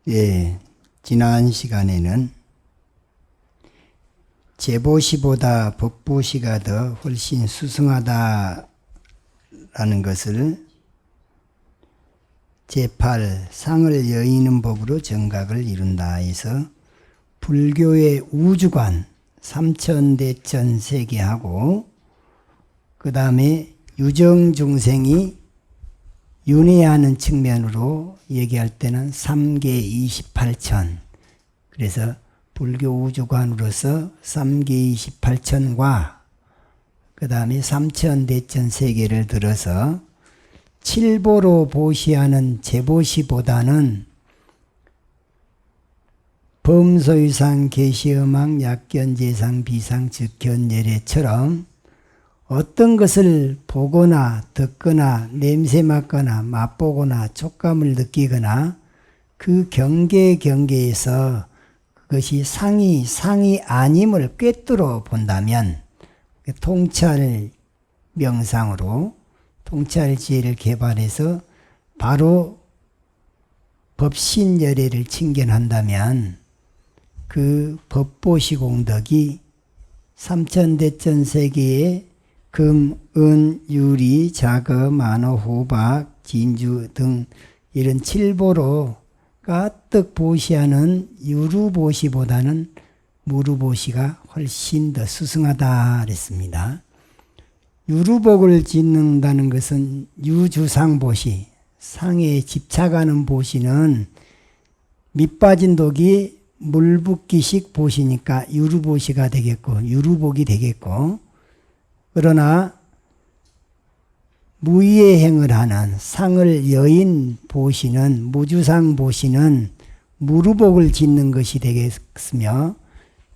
예, 지난 시간에는 제보시보다 법보시가 더 훨씬 수승하다라는 것을 제8 상을 여의는 법으로 정각을 이룬다 해서 불교의 우주관 삼천대천 세계하고 그 다음에 유정중생이 윤회하는 측면으로 얘기할 때는 3계 28천, 그래서 불교 우주관으로서 3계 28천과 그 다음에 삼천대천 세계를 들어서 칠보로 보시하는 제보시보다는 범소유상 계시음악 약견재상 비상 즉견예례처럼 어떤 것을 보거나 듣거나 냄새 맡거나 맛보거나 촉감을 느끼거나 그 경계에서 그것이 상이 아님을 꿰뚫어 본다면 통찰 명상으로 통찰지혜를 개발해서 바로 법신열애를 칭견한다면 그 법보시공덕이 삼천대천 세계의 금, 은, 유리, 자거, 만호, 호박, 진주 등 이런 칠보로 가득 보시하는 유루보시보다는 무루보시가 훨씬 더 수승하다 그랬습니다. 유루복을 짓는다는 것은 유주상보시, 상에 집착하는 보시는 밑빠진 독이 물붓기식 보시니까 유루보시가 되겠고 유루복이 되겠고, 그러나 무의의 행을 하는 상을 여인 보시는 무주상 보시는 무루복을 짓는 것이 되겠으며,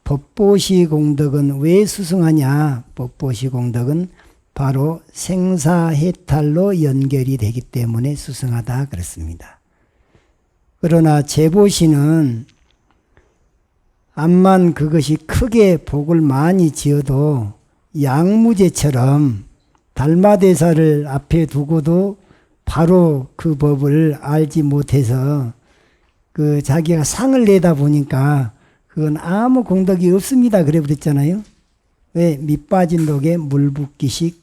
법보시 공덕은 왜 수승하냐? 법보시 공덕은 바로 생사해탈로 연결이 되기 때문에 수승하다 그렇습니다. 그러나 제보시는 암만 그것이 크게 복을 많이 지어도 양무제처럼 달마대사를 앞에 두고도 바로 그 법을 알지 못해서 그 자기가 상을 내다 보니까 그건 아무 공덕이 없습니다 그래 버렸잖아요. 왜? 밑빠진 독에 물 붓기식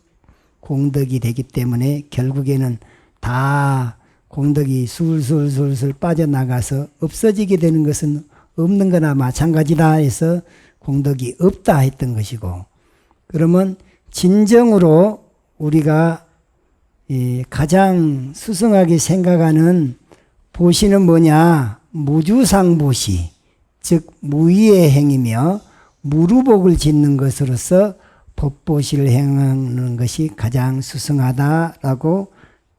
공덕이 되기 때문에 결국에는 다 공덕이 술술술술 빠져나가서 없어지게 되는 것은 없는 거나 마찬가지다 해서 공덕이 없다 했던 것이고, 그러면 진정으로 우리가 가장 수승하게 생각하는 보시는 뭐냐? 무주상보시, 즉 무의의 행이며 무루복을 짓는 것으로서 법보시를 행하는 것이 가장 수승하다라고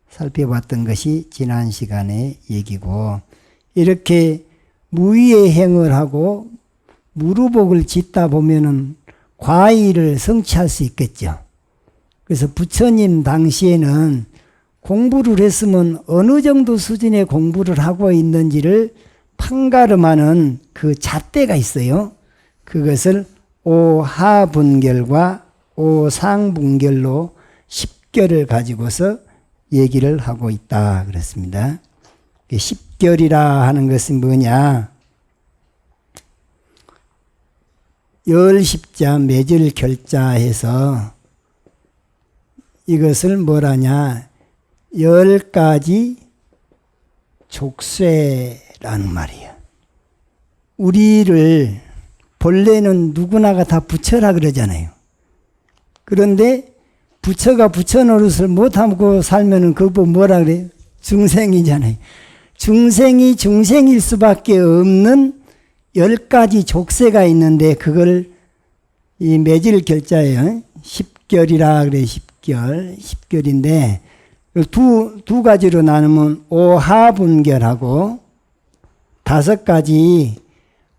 살펴봤던 것이 지난 시간의 얘기고, 이렇게 무의의 행을 하고 무루복을 짓다 보면은 과의를 성취할 수 있겠죠. 그래서 부처님 당시에는 공부를 했으면 어느 정도 수준의 공부를 하고 있는지를 판가름하는 그 잣대가 있어요. 그것을 오하분결과 오상분결로 10결을 가지고서 얘기를 하고 있다 그랬습니다. 10결이라 하는 것은 뭐냐? 열십자 매질 결자해서 이것을 뭐라냐? 10가지 족쇄라는 말이에요. 우리를 본래는 누구나가 다 부처라 그러잖아요. 그런데 부처가 부처 노릇을 못하고 살면은 그거 뭐라 그래요? 중생이잖아요. 중생이 중생일 수밖에 없는 10가지 족쇄가 있는데 그걸 이 매질 결자예요. 10결이라 그래. 10결인데 두 가지로 나누면 오하분결하고 5가지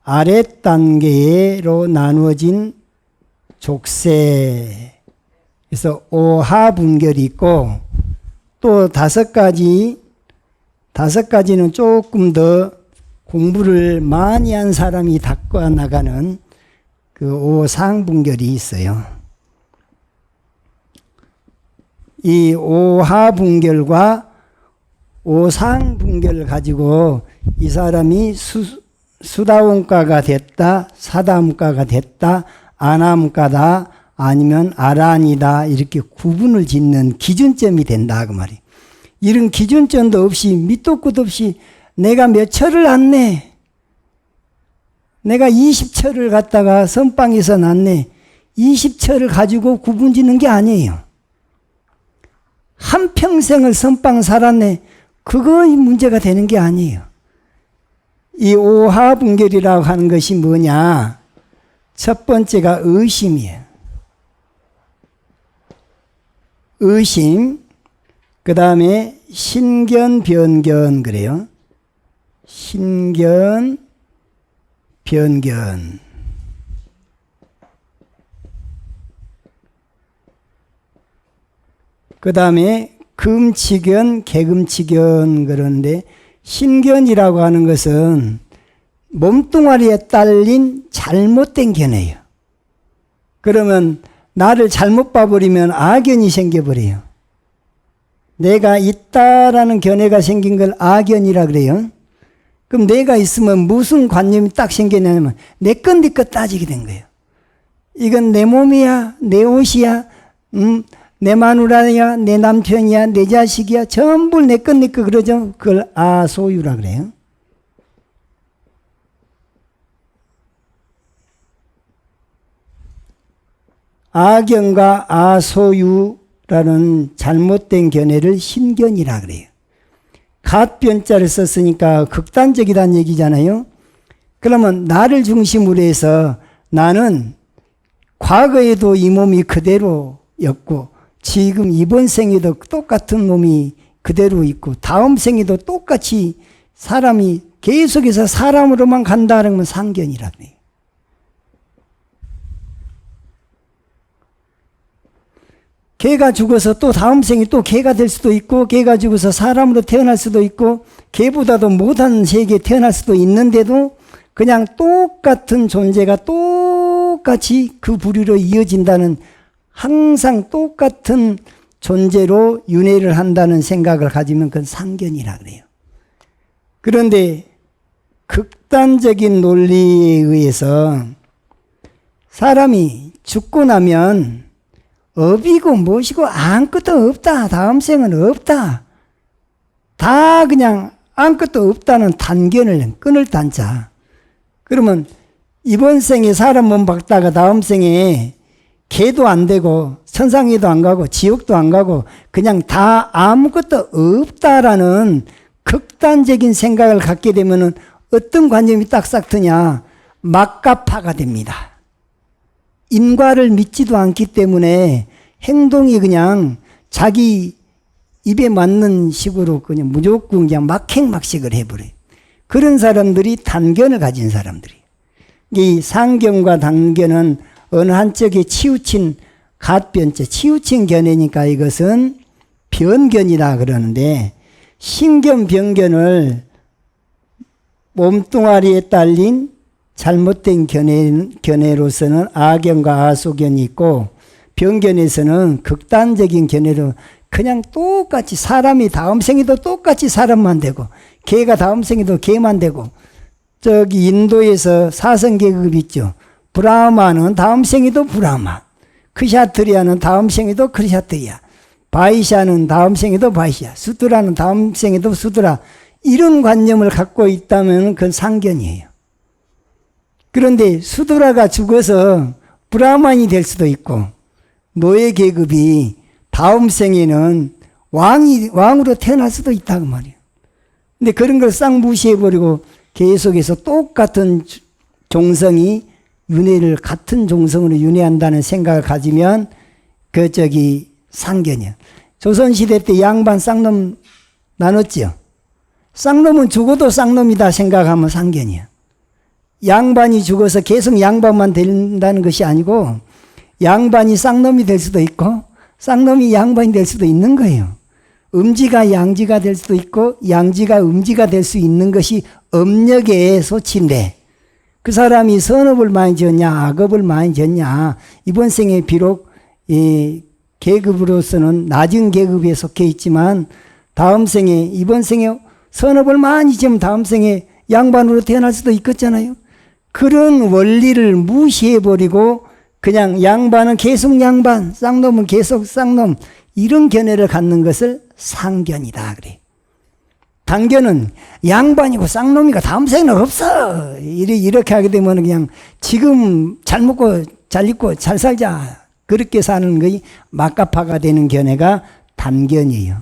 아랫단계로 나누어진 족쇄. 그래서 오하분결이 있고 또 5가지는 조금 더 공부를 많이 한 사람이 닦아 나가는 그 오상분결이 있어요. 이 오하분결과 오상분결을 가지고 이 사람이 수다원가가 됐다, 사다문가가 됐다, 아나문가다, 아니면 아란이다, 이렇게 구분을 짓는 기준점이 된다 그 말이에요. 이런 기준점도 없이 밑도 끝도 없이 내가 몇 철을 낳네, 내가 20철을 갖다가 선방에서 낳네, 20철을 가지고 구분 짓는 게 아니에요. 한평생을 선방 살았네, 그거 문제가 되는 게 아니에요. 이 오하분결이라고 하는 것이 뭐냐? 첫 번째가 의심이에요. 의심, 그 다음에 신견, 변견 그래요. 신견, 변견. 그 다음에 금치견, 개금치견 그러는데, 신견이라고 하는 것은 몸뚱아리에 딸린 잘못된 견해예요. 그러면 나를 잘못 봐버리면 악견이 생겨버려요. 내가 있다라는 견해가 생긴 걸 악견이라 그래요. 그럼 내가 있으면 무슨 관념이 딱 생기냐면 내 것 네 것 따지게 된 거예요. 이건 내 몸이야, 내 옷이야, 내 마누라야, 내 남편이야, 내 자식이야, 전부 내 것 내 것 그러죠. 그걸 아소유라 그래요. 악견과 아소유라는 잘못된 견해를 신견이라 그래요. 갓변자를 썼으니까 극단적이라는 얘기잖아요. 그러면 나를 중심으로 해서 나는 과거에도 이 몸이 그대로였고 지금 이번 생에도 똑같은 몸이 그대로 있고 다음 생에도 똑같이 사람이 계속해서 사람으로만 간다는 건 상견이라 그래요. 개가 죽어서 또 다음 생에 또 개가 될 수도 있고, 개가 죽어서 사람으로 태어날 수도 있고, 개보다도 못한 세계에 태어날 수도 있는데도 그냥 똑같은 존재가 똑같이 그 부류로 이어진다는, 항상 똑같은 존재로 윤회를 한다는 생각을 가지면 그건 상견이라 그래요. 그런데 극단적인 논리에 의해서 사람이 죽고 나면 업이고 무엇이고 아무것도 없다, 다음 생은 없다, 다 그냥 아무것도 없다는 단견을 끊을 단자. 그러면 이번 생에 사람 몸 받다가 다음 생에 개도 안 되고 천상에도 안 가고 지옥도 안 가고 그냥 다 아무것도 없다라는 극단적인 생각을 갖게 되면은 어떤 관념이 딱싹 트냐? 막가파가 됩니다. 인과를 믿지도 않기 때문에 행동이 그냥 자기 입에 맞는 식으로 그냥 무조건 그냥 막행막식을 해버려요. 그런 사람들이 단견을 가진 사람들이에요. 이 상견과 단견은 어느 한쪽에 치우친 갓변자, 치우친 견해니까 이것은 변견이라 그러는데, 신견, 변견을 몸뚱아리에 딸린 잘못된 견해로서는 악견과 아소견이 있고, 변견에서는 극단적인 견해로 그냥 똑같이 사람이 다음 생에도 똑같이 사람만 되고, 개가 다음 생에도 개만 되고, 저기 인도에서 사성계급 있죠. 브라마는 다음 생에도 브라마, 크샤트리아는 다음 생에도 크샤트리아, 바이샤는 다음 생에도 바이샤, 수드라는 다음 생에도 수드라, 이런 관념을 갖고 있다면 그건 상견이에요. 그런데 수드라가 죽어서 브라만이 될 수도 있고, 노예 계급이 다음 생에는 왕으로 태어날 수도 있다고 말이에요. 근데 그런 걸 싹 무시해버리고 계속해서 똑같은 종성이 윤회를 같은 종성으로 윤회한다는 생각을 가지면 상견이야. 조선시대 때 양반 쌍놈 나눴죠. 쌍놈은 죽어도 쌍놈이다 생각하면 상견이야. 양반이 죽어서 계속 양반만 된다는 것이 아니고 양반이 쌍놈이 될 수도 있고 쌍놈이 양반이 될 수도 있는 거예요. 음지가 양지가 될 수도 있고 양지가 음지가 될 수 있는 것이 업력의 소치인데, 그 사람이 선업을 많이 지었냐 악업을 많이 지었냐, 이번 생에 비록 계급으로서는 낮은 계급에 속해 있지만 다음 생에, 이번 생에 선업을 많이 지으면 다음 생에 양반으로 태어날 수도 있겠잖아요. 그런 원리를 무시해버리고 그냥 양반은 계속 양반, 쌍놈은 계속 쌍놈, 이런 견해를 갖는 것을 상견이다 그래. 단견은 양반이고 쌍놈이가 다음 생에는 없어. 이렇게 하게 되면 그냥 지금 잘 먹고 잘 입고 잘 살자, 그렇게 사는 것이 막가파가 되는 견해가 단견이에요.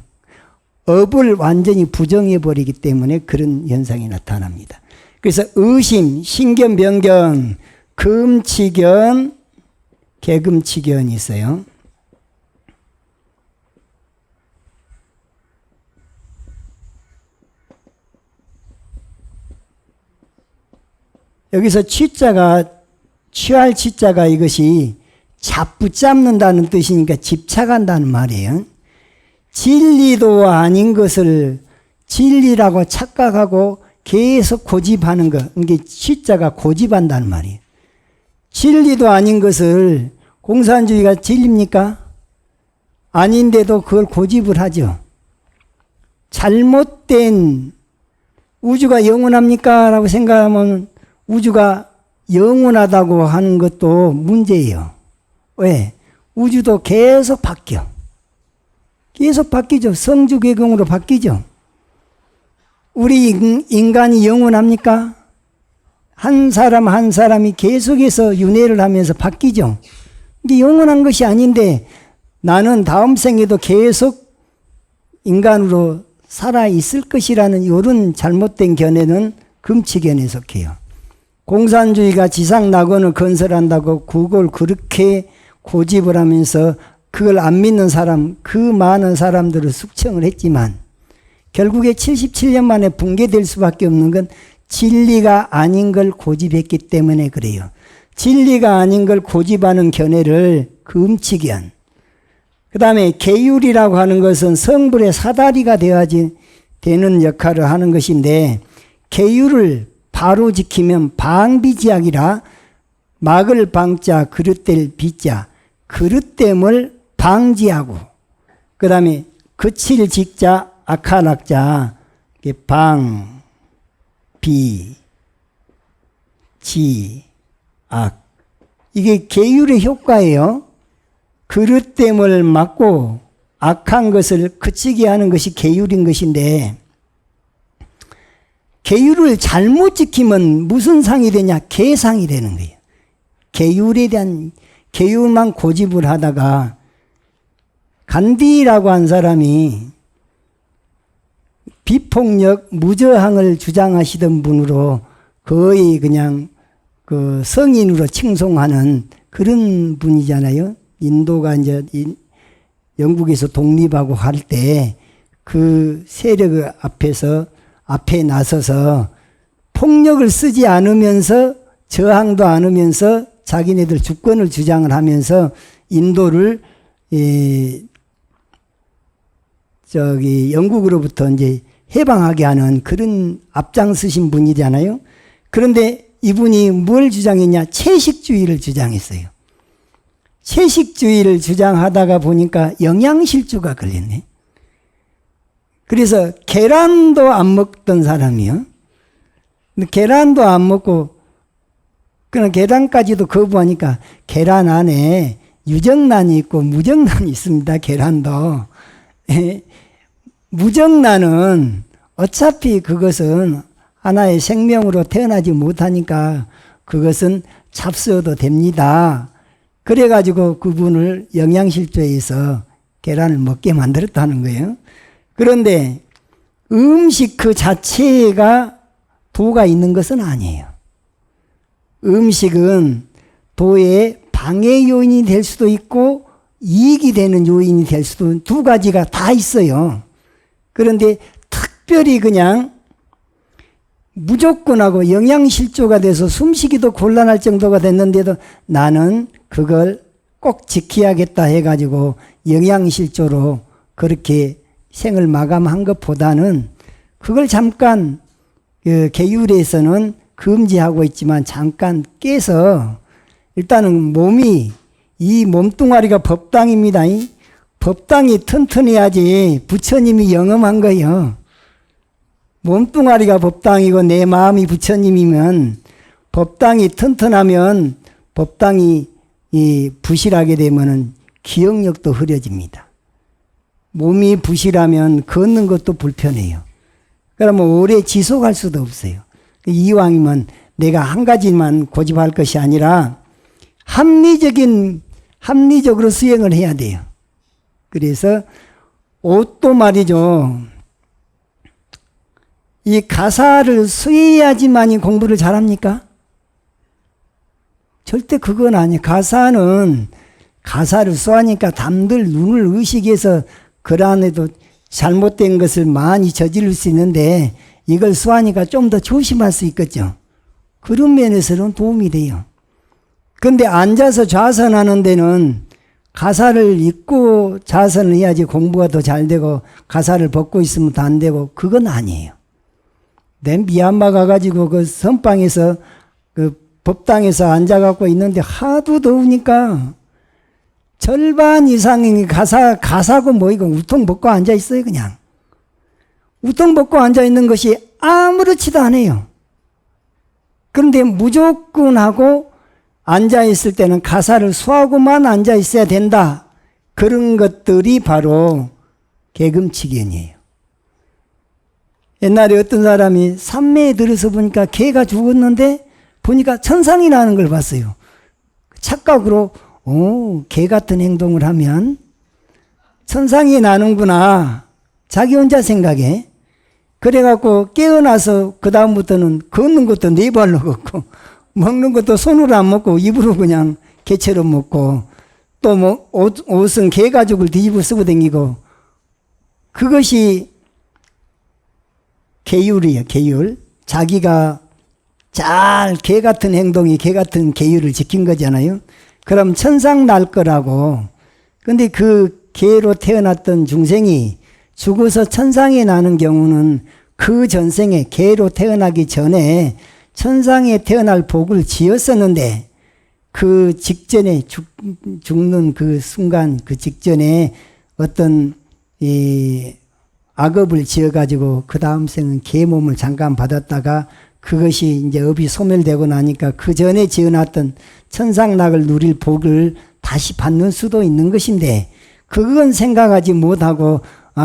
업을 완전히 부정해버리기 때문에 그런 현상이 나타납니다. 그래서 의심, 신견, 변견, 금치견, 개금치견이 있어요. 여기서 취자가, 취할 취자가 이것이 잡붙잡는다는 뜻이니까 집착한다는 말이에요. 진리도 아닌 것을 진리라고 착각하고 계속 고집하는 것, 이게 취자가 고집한다는 말이에요. 진리도 아닌 것을, 공산주의가 진리입니까? 아닌데도 그걸 고집을 하죠. 잘못된, 우주가 영원합니까? 라고 생각하면 우주가 영원하다고 하는 것도 문제예요. 왜? 우주도 계속 바뀌어. 계속 바뀌죠. 성주개공으로 바뀌죠. 우리 인간이 영원합니까? 한 사람 한 사람이 계속해서 윤회를 하면서 바뀌죠. 이게 영원한 것이 아닌데 나는 다음 생에도 계속 인간으로 살아있을 것이라는 이런 잘못된 견해는 금치견에 속해요. 공산주의가 지상낙원을 건설한다고 그걸 그렇게 고집을 하면서 그걸 안 믿는 사람, 그 많은 사람들을 숙청을 했지만 결국에 77년 만에 붕괴될 수밖에 없는 건 진리가 아닌 걸 고집했기 때문에 그래요. 진리가 아닌 걸 고집하는 견해를 금치견. 그 다음에 계율이라고 하는 것은 성불의 사다리가 되어야지 되는 역할을 하는 것인데, 계율을 바로 지키면 방비지약이라, 막을 방자 그릇될 비자, 그릇됨을 방지하고, 그 다음에 그칠 직자 악한 악자, 방, 비, 지, 악. 이게 계율의 효과예요. 그릇됨을 막고 악한 것을 그치게 하는 것이 계율인 것인데, 계율을 잘못 지키면 무슨 상이 되냐? 계상이 되는 거예요. 계율에 대한, 계율만 고집을 하다가, 간디라고 한 사람이 비폭력, 무저항을 주장하시던 분으로 거의 그냥 그 성인으로 칭송하는 그런 분이잖아요. 인도가 이제 영국에서 독립하고 할 때 그 세력 앞에 나서서 폭력을 쓰지 않으면서 저항도 않으면서 자기네들 주권을 주장을 하면서 인도를 영국으로부터 이제 해방하게 하는 그런 앞장서신 분이잖아요. 그런데 이분이 뭘 주장했냐? 채식주의를 주장했어요. 채식주의를 주장하다가 보니까 영양실조가 걸렸네. 그래서 계란도 안 먹던 사람이요. 근데 계란도 안 먹고, 그냥 계란까지도 거부하니까 계란 안에 유정란이 있고 무정란이 있습니다. 계란도. 무정란은 어차피 그것은 하나의 생명으로 태어나지 못하니까 그것은 잡수어도 됩니다. 그래가지고 그분을 영양실조해서 계란을 먹게 만들었다는 거예요. 그런데 음식 그 자체가 도가 있는 것은 아니에요. 음식은 도의 방해 요인이 될 수도 있고 이익이 되는 요인이 될 수도, 두 가지가 다 있어요. 그런데 특별히 그냥 무조건하고 영양실조가 돼서 숨쉬기도 곤란할 정도가 됐는데도 나는 그걸 꼭 지켜야겠다 해가지고 영양실조로 그렇게 생을 마감한 것보다는 그걸 잠깐 계율에서는 금지하고 있지만 잠깐 깨서 일단은 몸이, 이 몸뚱아리가 법당입니다. 법당이 튼튼해야지 부처님이 영험한 거예요. 몸뚱아리가 법당이고 내 마음이 부처님이면 법당이 튼튼하면 법당이 부실하게 되면은 기억력도 흐려집니다. 몸이 부실하면 걷는 것도 불편해요. 그러면 오래 지속할 수도 없어요. 이왕이면 내가 한 가지만 고집할 것이 아니라 합리적으로 수행을 해야 돼요. 그래서 옷도 말이죠. 이 가사를 수해야지만이 공부를 잘합니까? 절대 그건 아니에요. 가사를 수하니까 남들 눈을 의식해서 글 안에도 잘못된 것을 많이 저지를 수 있는데 이걸 수하니까 좀 더 조심할 수 있겠죠. 그런 면에서는 도움이 돼요. 근데 앉아서 좌선하는 데는 가사를 읽고 좌선을 해야지 공부가 더 잘 되고 가사를 벗고 있으면 더 안 되고 그건 아니에요. 내 미얀마 가가지고 그 선방에서 그 법당에서 앉아갖고 있는데 하도 더우니까 절반 이상이 가사고 뭐이고 우통 벗고 앉아있어요. 그냥 우통 벗고 앉아있는 것이 아무렇지도 않아요. 그런데 무조건 하고 앉아있을 때는 가사를 수하고만 앉아있어야 된다. 그런 것들이 바로 개금치견이에요. 옛날에 어떤 사람이 산매에 들어서 보니까 개가 죽었는데 보니까 천상이 나는 걸 봤어요. 착각으로 개 같은 행동을 하면 천상이 나는구나. 자기 혼자 생각해. 그래갖고 깨어나서 그 다음부터는 걷는 것도 네 발로 걷고 먹는 것도 손으로 안 먹고 입으로 그냥 개처럼 먹고 또 뭐 옷은 개 가죽을 뒤집어 쓰고 다니고 그것이 계율이에요. 계율. 자기가 잘 개 같은 행동이 개 같은 계율을 지킨 거잖아요. 그럼 천상 날 거라고. 근데 그 개로 태어났던 중생이 죽어서 천상에 나는 경우는 그 전생에 개로 태어나기 전에 천상에 태어날 복을 지었었는데 그 직전에 죽는 그 순간 그 직전에 어떤 악업을 지어가지고 그 다음 생은 개 몸을 잠깐 받았다가 그것이 이제 업이 소멸되고 나니까 그 전에 지어놨던 천상락을 누릴 복을 다시 받는 수도 있는 것인데 그건 생각하지 못하고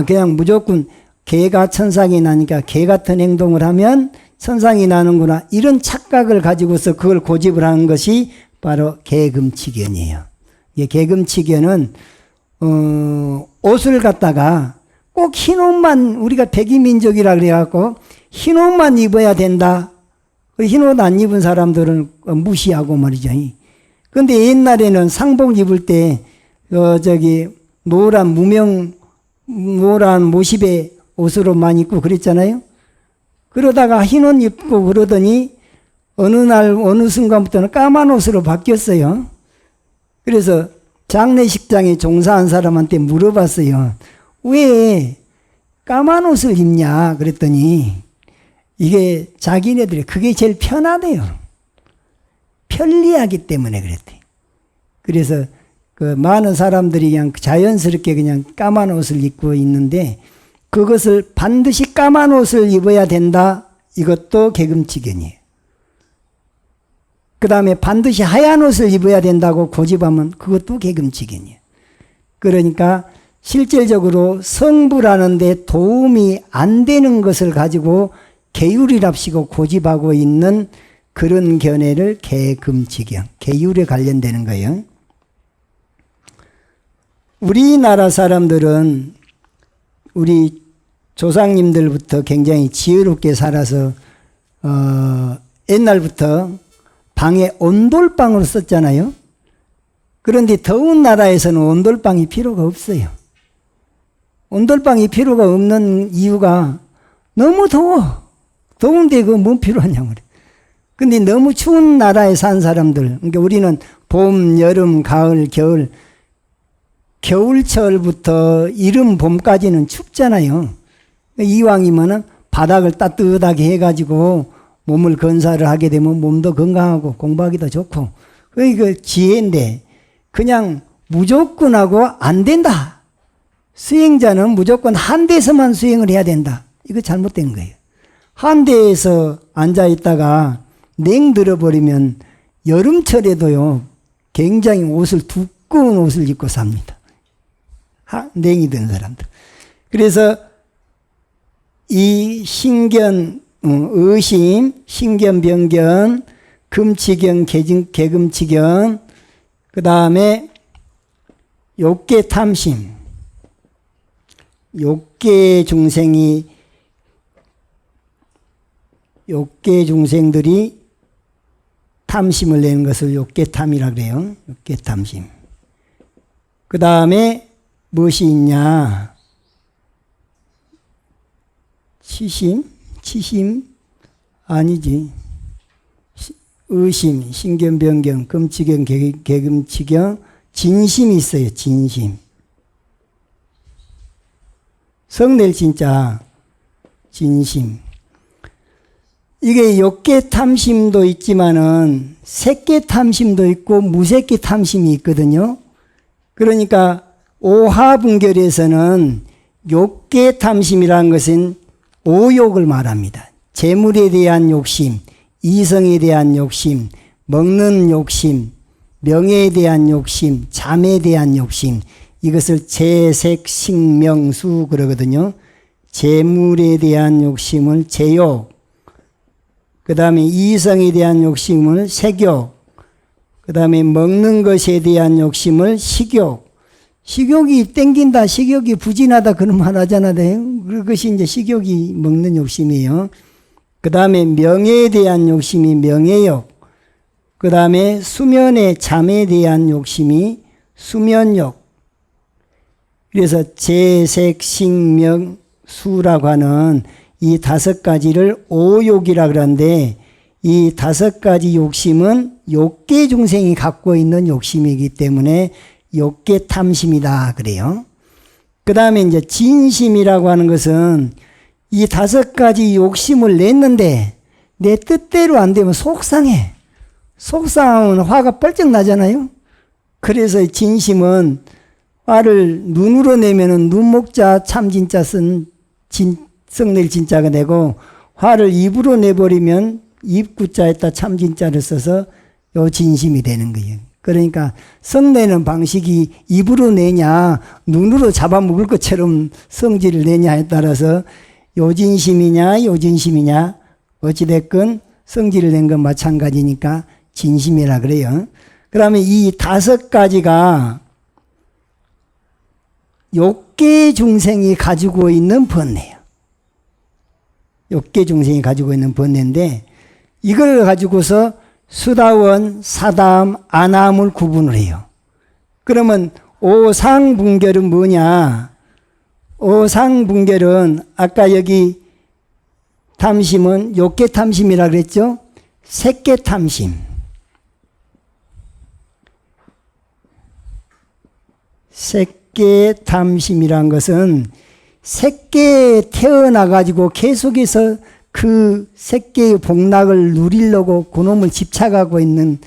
그냥 무조건 개가 천상이 나니까 개 같은 행동을 하면 천상이 나는구나 이런 착각을 가지고서 그걸 고집을 하는 것이 바로 개금치견이에요. 개금치견은 옷을 갖다가 꼭 흰옷만 우리가 백이민족이라 그래갖고 흰옷만 입어야 된다. 흰옷 안 입은 사람들은 무시하고 말이죠. 근데 옛날에는 상복 입을 때 노란 모십의 옷으로만 입고 그랬잖아요. 그러다가 흰옷 입고 그러더니 어느 순간부터는 까만 옷으로 바뀌었어요. 그래서 장례식장에 종사한 사람한테 물어봤어요. 왜 까만 옷을 입냐 그랬더니 이게 자기네들이 그게 제일 편하대요. 편리하기 때문에 그랬대. 그래서 그 많은 사람들이 그냥 자연스럽게 그냥 까만 옷을 입고 있는데 그것을 반드시 까만 옷을 입어야 된다. 이것도 개금치견이에요. 그 다음에 반드시 하얀 옷을 입어야 된다고 고집하면 그것도 개금치견이에요. 그러니까 실질적으로 성불하는 데 도움이 안 되는 것을 가지고 계율이랍시고 고집하고 있는 그런 견해를 개금치견, 계율에 관련되는 거예요. 우리나라 사람들은 우리 조상님들부터 굉장히 지혜롭게 살아서 옛날부터 방에 온돌방으로 썼잖아요. 그런데 더운 나라에서는 온돌방이 필요가 없어요. 온돌방이 필요가 없는 이유가 너무 더워. 더운데 그거 뭐 필요하냐고 그래. 근데 너무 추운 나라에 산 사람들, 그러니까 우리는 봄, 여름, 가을, 겨울, 겨울철부터 이른 봄까지는 춥잖아요. 이왕이면은 바닥을 따뜻하게 해가지고 몸을 건사를 하게 되면 몸도 건강하고 공부하기도 좋고, 그게 지혜인데 그냥 무조건 하고 안 된다. 수행자는 무조건 한 데서만 수행을 해야 된다. 이거 잘못된 거예요. 한 데에서 앉아 있다가 냉 들어버리면 여름철에도요, 굉장히 두꺼운 옷을 입고 삽니다. 냉이 드는 사람들. 그래서 이 신견, 의심, 신견변견, 금치견, 개금치견, 그 다음에 욕계 탐심, 욕계 중생들이 탐심을 내는 것을 욕계탐이라고 그래요. 욕계탐심. 그 다음에 무엇이 있냐? 치심? 아니지. 의심, 신견변경, 금치견, 개금치견, 진심이 있어요. 진심. 성낼 진짜 진심. 이게 욕계탐심도 있지만은 색계탐심도 있고 무색계탐심이 있거든요. 그러니까 오하분결에서는 욕계탐심이라는 것은 오욕을 말합니다. 재물에 대한 욕심, 이성에 대한 욕심, 먹는 욕심, 명예에 대한 욕심, 잠에 대한 욕심, 이것을 재색, 식명수 그러거든요. 재물에 대한 욕심을 재욕, 그 다음에 이성에 대한 욕심을 색욕, 그 다음에 먹는 것에 대한 욕심을 식욕. 식욕이 땡긴다, 식욕이 부진하다 그런 말 하잖아요. 그것이 이제 식욕이 먹는 욕심이에요. 그 다음에 명예에 대한 욕심이 명예욕, 그 다음에 수면의 잠에 대한 욕심이 수면욕. 그래서 재색, 식명, 수라고 하는 이 5가지를 오욕이라 그러는데, 이 5가지 욕심은 욕계 중생이 갖고 있는 욕심이기 때문에 욕계 탐심이다 그래요. 그 다음에 이제 진심이라고 하는 것은 이 5가지 욕심을 냈는데 내 뜻대로 안 되면 속상해. 속상하면 화가 뻘쩍 나잖아요. 그래서 진심은 화를 눈으로 내면은 눈목자 참진자 쓴 성낼 진짜가 되고, 화를 입으로 내버리면 입구자에다 참진자를 써서 요 진심이 되는 거예요. 그러니까 성내는 방식이 입으로 내냐 눈으로 잡아먹을 것처럼 성질을 내냐에 따라서 요진심이냐 요진심이냐 어찌됐건 성질을 낸 건 마찬가지니까 진심이라 그래요. 그러면 이 5가지가 욕계 중생이 가지고 있는 번뇌예요. 욕계 중생이 가지고 있는 번뇌인데, 이걸 가지고서 수다원, 사다함, 아나함을 구분을 해요. 그러면 오상분결은 뭐냐? 오상분결은 아까 여기 탐심은 욕계탐심이라 그랬죠? 색계탐심. 색계탐심이란 것은 색계에 태어나가지고 계속해서 그 색계의 복락을 누리려고 그놈을 집착하고 있는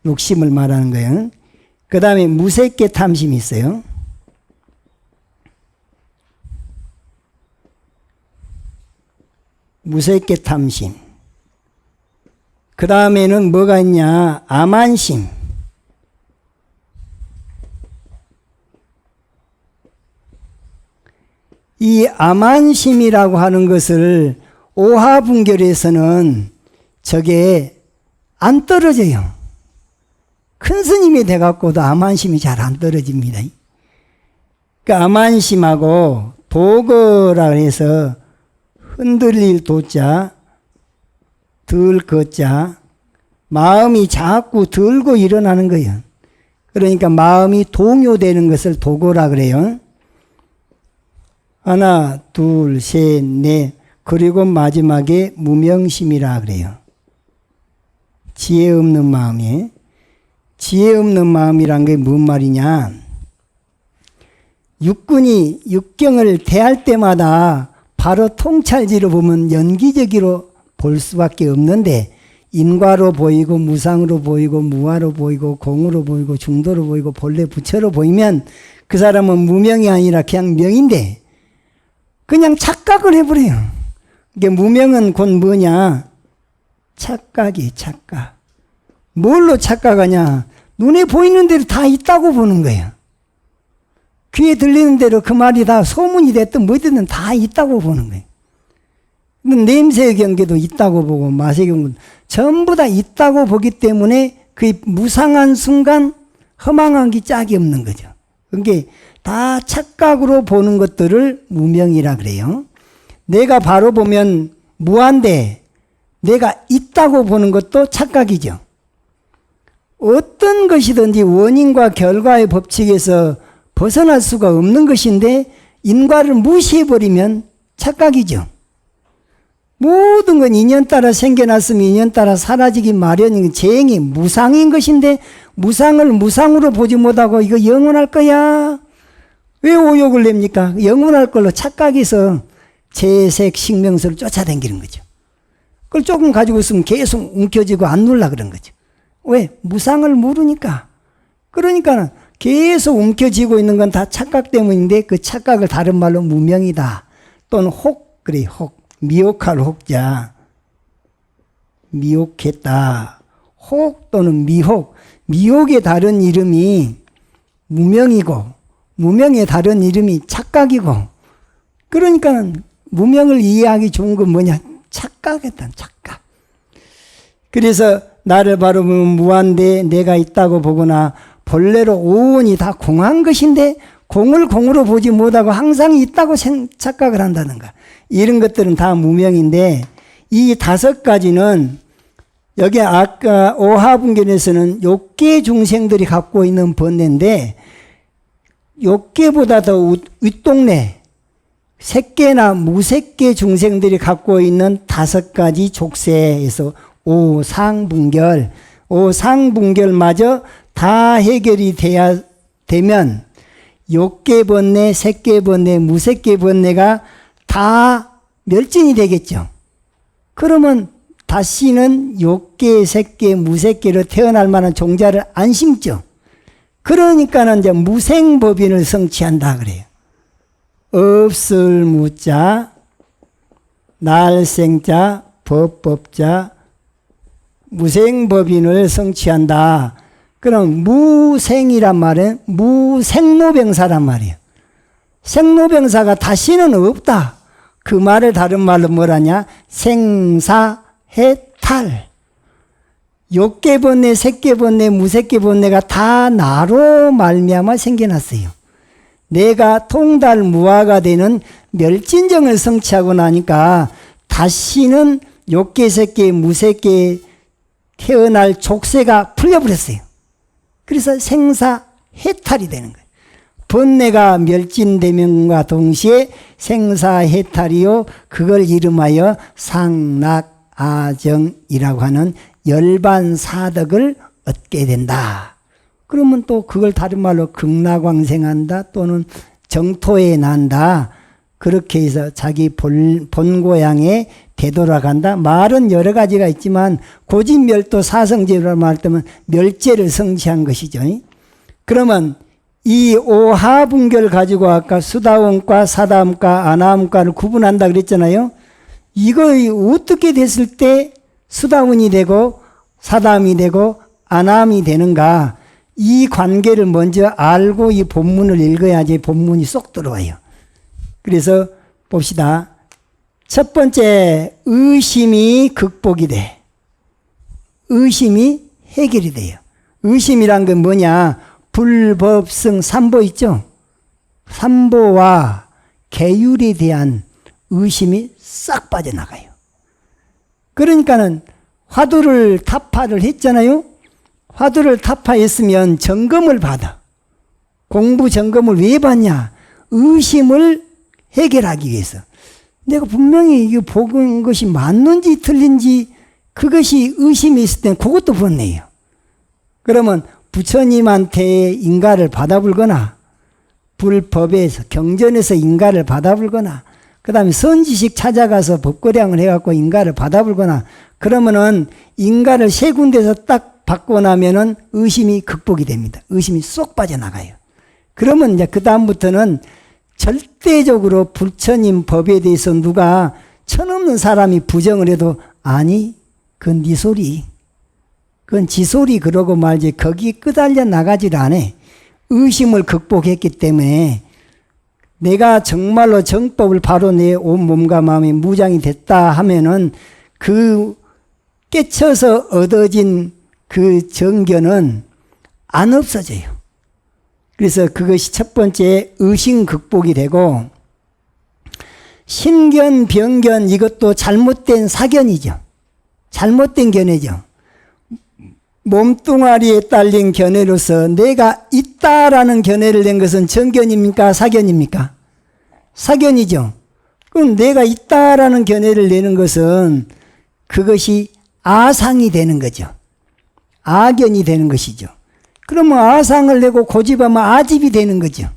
욕심을 말하는 거예요. 그 다음에 무색계 탐심이 있어요. 무색계 탐심. 그 다음에는 뭐가 있냐? 아만심. 이 아만심이라고 하는 것을 오하분결에서는 저게 안 떨어져요. 큰 스님이 돼갖고도 아만심이 잘 안 떨어집니다. 그 아만심하고 도거라 해서 흔들릴 도자, 들 거자, 마음이 자꾸 들고 일어나는 거예요. 그러니까 마음이 동요되는 것을 도거라 그래요. 하나, 둘, 셋, 넷, 그리고 마지막에 무명심이라 그래요. 지혜 없는 마음이. 지혜 없는 마음이란 게 뭔 말이냐? 육군이 육경을 대할 때마다 바로 통찰지로 보면 연기적으로 볼 수밖에 없는데, 인과로 보이고 무상으로 보이고 무화로 보이고 공으로 보이고 중도로 보이고 본래 부처로 보이면 그 사람은 무명이 아니라 그냥 명인데 그냥 착각을 해버려요. 이게 무명은 곧 뭐냐? 착각이 착각. 뭘로 착각하냐? 눈에 보이는 대로 다 있다고 보는 거예요. 귀에 들리는 대로 그 말이 다 소문이 됐든 뭐든 다 있다고 보는 거예요. 냄새의 경계도 있다고 보고 맛의 경계도 전부 다 있다고 보기 때문에 그 무상한 순간 허망한 게 짝이 없는 거죠. 그게 다 착각으로 보는 것들을 무명이라 그래요. 내가 바로 보면 무한데 내가 있다고 보는 것도 착각이죠. 어떤 것이든지 원인과 결과의 법칙에서 벗어날 수가 없는 것인데 인과를 무시해버리면 착각이죠. 모든 건 인연 따라 생겨났으면 인연 따라 사라지기 마련인 재행이 무상인 것인데 무상을 무상으로 보지 못하고 이거 영원할 거야. 왜 오욕을 냅니까? 영원할 걸로 착각해서 재색 식명수를 쫓아다니는 거죠. 그걸 조금 가지고 있으면 계속 움켜쥐고 안 놀라 그런 거죠. 왜? 무상을 모르니까. 그러니까 계속 움켜쥐고 있는 건 다 착각 때문인데 그 착각을 다른 말로 무명이다. 또는 혹, 그래, 혹. 미혹할 혹자. 미혹했다. 혹 또는 미혹. 미혹의 다른 이름이 무명이고, 무명의 다른 이름이 착각이고, 그러니까 무명을 이해하기 좋은 건 뭐냐? 착각했다, 착각. 그래서 나를 바라보면 무한대 내가 있다고 보거나 본래로 오온이 다 공한 것인데 공을 공으로 보지 못하고 항상 있다고 착각을 한다는가. 이런 것들은 다 무명인데 이 5가지는 여기 아까 오하분견에서는 욕계 중생들이 갖고 있는 번뇌인데 욕계보다 더 윗동네 색계나 무색계 중생들이 갖고 있는 5가지 족쇄에서 오상분결, 오상분결마저 다 해결이 돼야 되면 욕계 번뇌, 색계 번뇌, 무색계 번뇌가 다 멸진이 되겠죠. 그러면 다시는 욕계, 색계, 무색계로 태어날 만한 종자를 안 심죠. 그러니까는 이제 무생법인을 성취한다 그래요. 없을 무자, 날생자, 법법자, 무생법인을 성취한다. 그럼 무생이란 말은 무생로병사란 말이에요. 생로병사가 다시는 없다. 그 말을 다른 말로 뭐라냐? 생사해탈. 욕계번뇌, 색계번뇌, 무색계번뇌가 다 나로 말미암아 생겨났어요. 내가 통달무화가 되는 멸진정을 성취하고 나니까 다시는 욕계, 색계, 무색계 태어날 족쇄가 풀려버렸어요. 그래서 생사해탈이 되는 거예요. 번뇌가 멸진되면과 동시에 생사해탈이요. 그걸 이름하여 상락아정이라고 하는 열반사덕을 얻게 된다. 그러면 또 그걸 다른 말로 극락왕생한다 또는 정토에 난다. 그렇게 해서 자기 본고향에 되돌아간다. 말은 여러 가지가 있지만 고진멸도 사성제로 말할 때면 멸제를 성취한 것이죠. 그러면 이 오하분결 가지고 아까 수다원과 사다음과 아나음과를 구분한다 그랬잖아요. 이거 어떻게 됐을 때 수다원이 되고 사다음이 되고 아나음이 되는가. 이 관계를 먼저 알고 이 본문을 읽어야지 본문이 쏙 들어와요. 그래서 봅시다. 첫 번째, 의심이 극복이 돼. 의심이 해결이 돼요. 의심이란 건 뭐냐? 불법성 삼보 있죠? 삼보와 계율에 대한 의심이 싹 빠져나가요. 그러니까는 화두를 타파를 했잖아요? 화두를 타파했으면 점검을 받아. 공부 점검을 왜 받냐? 의심을 해결하기 위해서. 내가 분명히 이거 보는 것이 맞는지 틀린지 그것이 의심이 있을 때는 그것도 번뇌예요. 그러면 부처님한테 인가를 받아불거나 불법에서 경전에서 인가를 받아불거나 그 다음에 선지식 찾아가서 법고량을 해갖고 인가를 받아불거나 그러면은 인가를 3군데서 딱 받고 나면은 의심이 극복이 됩니다. 의심이 쏙 빠져나가요. 그러면 이제 그다음부터는 절대적으로 부처님 법에 대해서 누가 천없는 사람이 부정을 해도 아니 그건 네 소리, 그건 지 소리 그러고 말지 거기 끄달려 나가질 않아. 의심을 극복했기 때문에 내가 정말로 정법을 바로 내 온 몸과 마음이 무장이 됐다 하면은 그 깨쳐서 얻어진 그 정견은 안 없어져요. 그래서 그것이 첫 번째 의심 극복이 되고, 신견, 병견 이것도 잘못된 사견이죠. 잘못된 견해죠. 몸뚱아리에 딸린 견해로서 내가 있다라는 견해를 낸 것은 정견입니까? 사견입니까? 사견이죠. 그럼 내가 있다라는 견해를 내는 것은 그것이 아상이 되는 거죠. 아견이 되는 것이죠. 그러면 아상을 내고 고집하면 아집이 되는 거죠.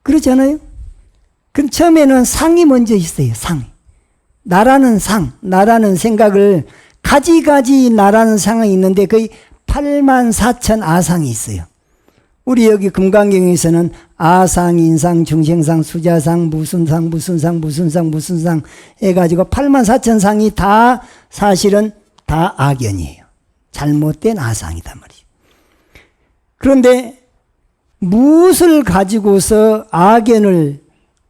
그렇잖아요? 그럼 처음에는 상이 먼저 있어요. 상. 나라는 상, 나라는 생각을 가지가지 나라는 상이 있는데 거의 84,000 아상이 있어요. 우리 여기 금강경에서는 아상, 인상, 중생상, 수자상, 무슨 상, 무슨 상, 무슨 상, 무슨 상 해가지고 84,000 상이 다 사실은 다 악연이에요. 잘못된 아상이단 말이에요. 그런데 무엇을 가지고서 악연을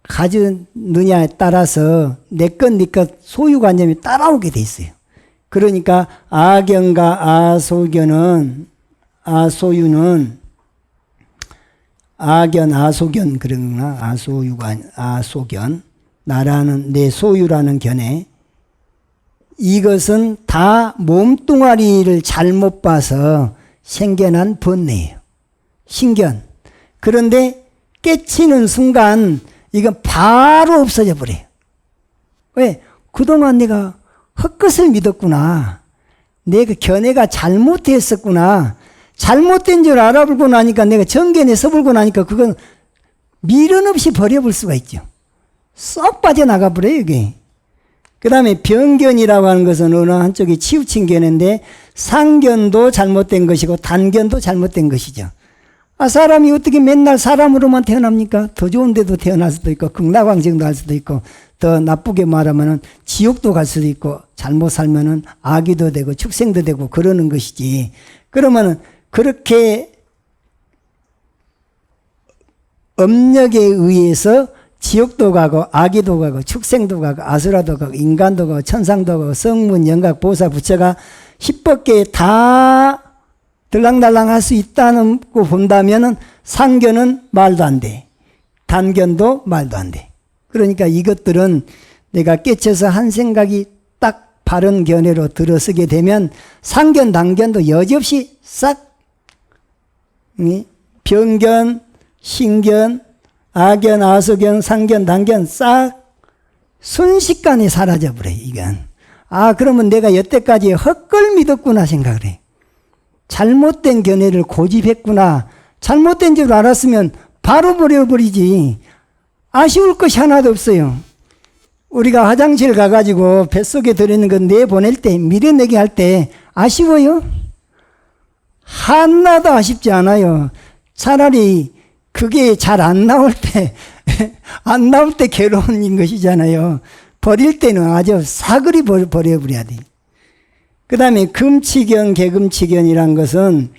가졌느냐에 따라서 내 것, 네 것 소유관념이 따라오게 돼 있어요. 그러니까 악연과 아소견은, 아소유는, 악연, 아소견, 그러나 아소유관, 아소견, 나라는 내 소유라는 견해, 이것은 다 몸뚱아리를 잘못 봐서 생겨난 번뇌예요. 신견. 그런데 깨치는 순간 이건 바로 없어져 버려요. 왜? 그동안 내가 헛것을 믿었구나. 내가 견해가 잘못했었구나. 잘못된 줄 알아보고 나니까 내가 정견에 써보고 나니까 그건 미련 없이 버려볼 수가 있죠. 쏙 빠져나가 버려요, 이게. 그 다음에 병견이라고 하는 것은 어느 한쪽이 치우친 견해인데 상견도 잘못된 것이고 단견도 잘못된 것이죠. 아, 사람이 어떻게 맨날 사람으로만 태어납니까? 더 좋은 데도 태어날 수도 있고 극락왕정도 할 수도 있고 더 나쁘게 말하면은 지옥도 갈 수도 있고 잘못 살면은 아기도 되고 축생도 되고 그러는 것이지. 그러면은 그렇게 업력에 의해서 지옥도 가고 아기도 가고 축생도 가고 아수라도 가고 인간도 가고 천상도 가고 성문, 영각, 보사, 부처가 10법계 다 들랑달랑 할 수 있다는 거 본다면은 상견은 말도 안 돼. 단견도 말도 안 돼. 그러니까 이것들은 내가 깨쳐서 한 생각이 딱 바른 견해로 들어서게 되면 상견, 단견도 여지없이 싹 병견, 신견, 아견, 아소견, 상견, 단견 싹 순식간에 사라져버려요. 이건. 아, 그러면 내가 여태까지 헛걸 믿었구나 생각을 해. 잘못된 견해를 고집했구나. 잘못된 줄 알았으면 바로 버려버리지. 아쉬울 것이 하나도 없어요. 우리가 화장실 가가지고 뱃속에 들어있는 거 내보낼 때, 밀어내기 할 때 아쉬워요? 하나도 아쉽지 않아요. 차라리 그게 잘 안 나올 때, 안 나올 때 괴로운 것이잖아요. 버릴 때는 아주 사그리 버려버려야 돼. 그 다음에 금치견, 개금치견이란 것은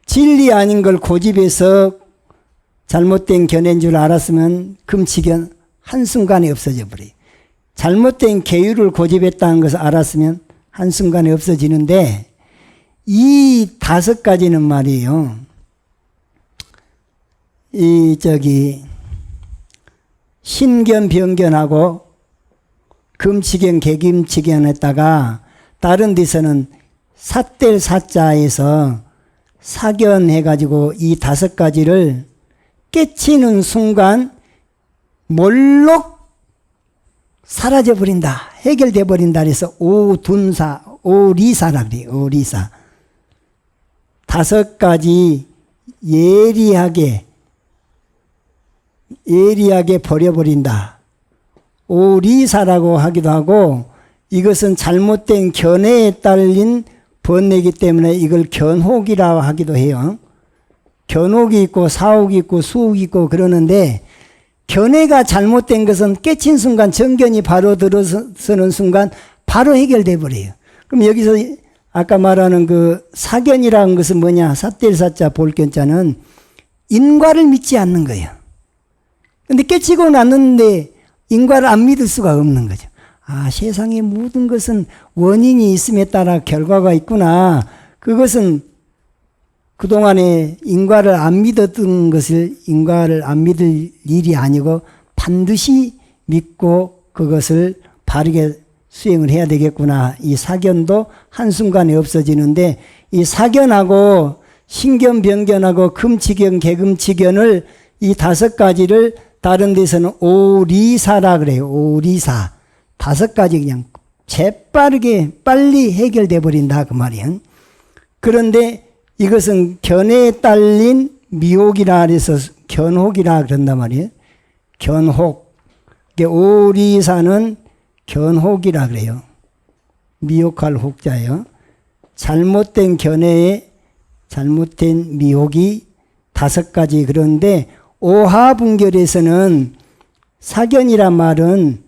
진리 아닌 걸 고집해서 잘못된 견해인 줄 알았으면 금치견 한순간에 없어져 버려요. 잘못된 계율을 고집했다는 것을 알았으면 한순간에 없어지는데 이 5가지는 말이에요. 신견, 병견하고 금치견, 개금치견에다가 다른 데서는 삿될 사자에서 사견해가지고 이 5가지를 깨치는 순간 몰록 사라져버린다. 해결돼 버린다. 그래서 오둔사, 오리사라 그래요. 오리사. 5가지 예리하게 버려버린다. 오리사라고 하기도 하고 이것은 잘못된 견해에 딸린 번뇌이기 때문에 이걸 견혹이라고 하기도 해요. 견옥이 있고 사옥이 있고 수옥이 있고 그러는데 견해가 잘못된 것은 깨친 순간 정견이 바로 들어서는 순간 바로 해결돼 버려요. 그럼 여기서 아까 말하는 그 사견이라는 것은 뭐냐? 삿대사자 볼견자는 인과를 믿지 않는 거예요. 근데 깨치고 났는데 인과를 안 믿을 수가 없는 거죠. 아, 세상의 모든 것은 원인이 있음에 따라 결과가 있구나. 그것은 그동안에 인과를 안 믿었던 것을 인과를 안 믿을 일이 아니고 반드시 믿고 그것을 바르게 수행을 해야 되겠구나. 이 사견도 한순간에 없어지는데 이 사견하고 신견, 변견하고 금치견, 개금치견을 이 5가지를 다른 데서는 오리사라 그래요. 오리사. 5가지 그냥 재빠르게 빨리 해결돼 버린다 그 말이에요. 그런데 이것은 견해에 딸린 미혹이라 해서 견혹이라 그런단 말이에요. 견혹. 오리사는 견혹이라 그래요. 미혹할 혹자예요. 잘못된 견해에 잘못된 미혹이 5가지. 그런데 오하분결에서는 사견이란 말은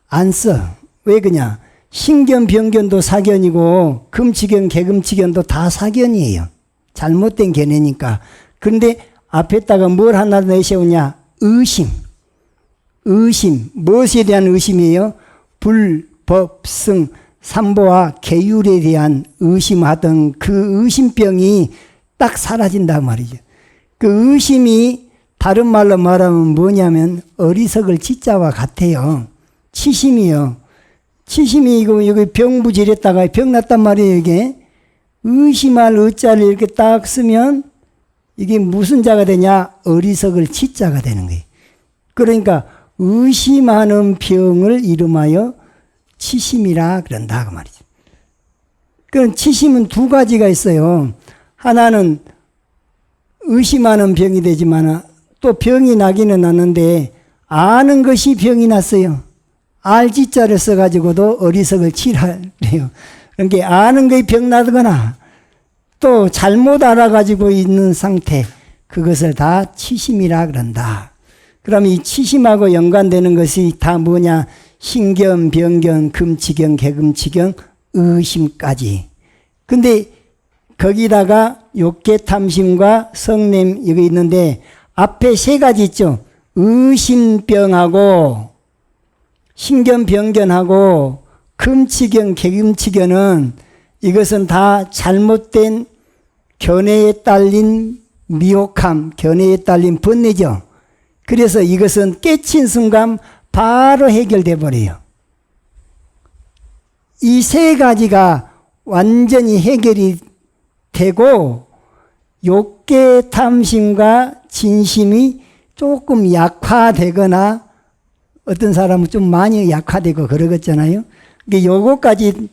안 써. 왜 그냐? 신견, 변견도 사견이고 금치견, 개금치견도 다 사견이에요. 잘못된 견해니까. 그런데 앞에다가 뭘 하나 내세우냐? 의심. 의심. 무엇에 대한 의심이에요? 불, 법, 승, 삼보와 계율에 대한 의심하던 그 의심병이 딱 사라진단 말이죠. 그 의심이 다른 말로 말하면 뭐냐면 어리석을 치자와 같아요. 치심이요. 치심이 이거 여기 병부질했다가 병났단 말이에요. 이게 의심할 의자를 이렇게 딱 쓰면 이게 무슨 자가 되냐? 어리석을 치자가 되는 거예요. 그러니까 의심하는 병을 이름하여 치심이라 그런다 그 말이죠. 그럼 치심은 2가지가 있어요. 하나는 의심하는 병이 되지만 또 병이 나기는 나는데 아는 것이 병이 났어요. 알지자를 써가지고도 어리석을 치라래요. 그러니까 아는 것이 병 나거나 또 잘못 알아가지고 있는 상태, 그것을 다 치심이라 그런다. 그럼 이 치심하고 연관되는 것이 다 뭐냐? 신견, 변견, 금치견, 개금치견, 의심까지. 근데 거기다가 욕계탐심과 성냄 여기 있는데 앞에 3가지 있죠. 의심병하고 신견, 변견하고 금치견, 개금치견은 이것은 다 잘못된 견해에 딸린 미혹함, 견해에 딸린 번뇌죠. 그래서 이것은 깨친 순간 바로 해결돼 버려요. 이 3가지가 완전히 해결이 되고 욕계 탐심과 진심이 조금 약화되거나 어떤 사람은 좀 많이 약화되고 그러겠잖아요. 요거까지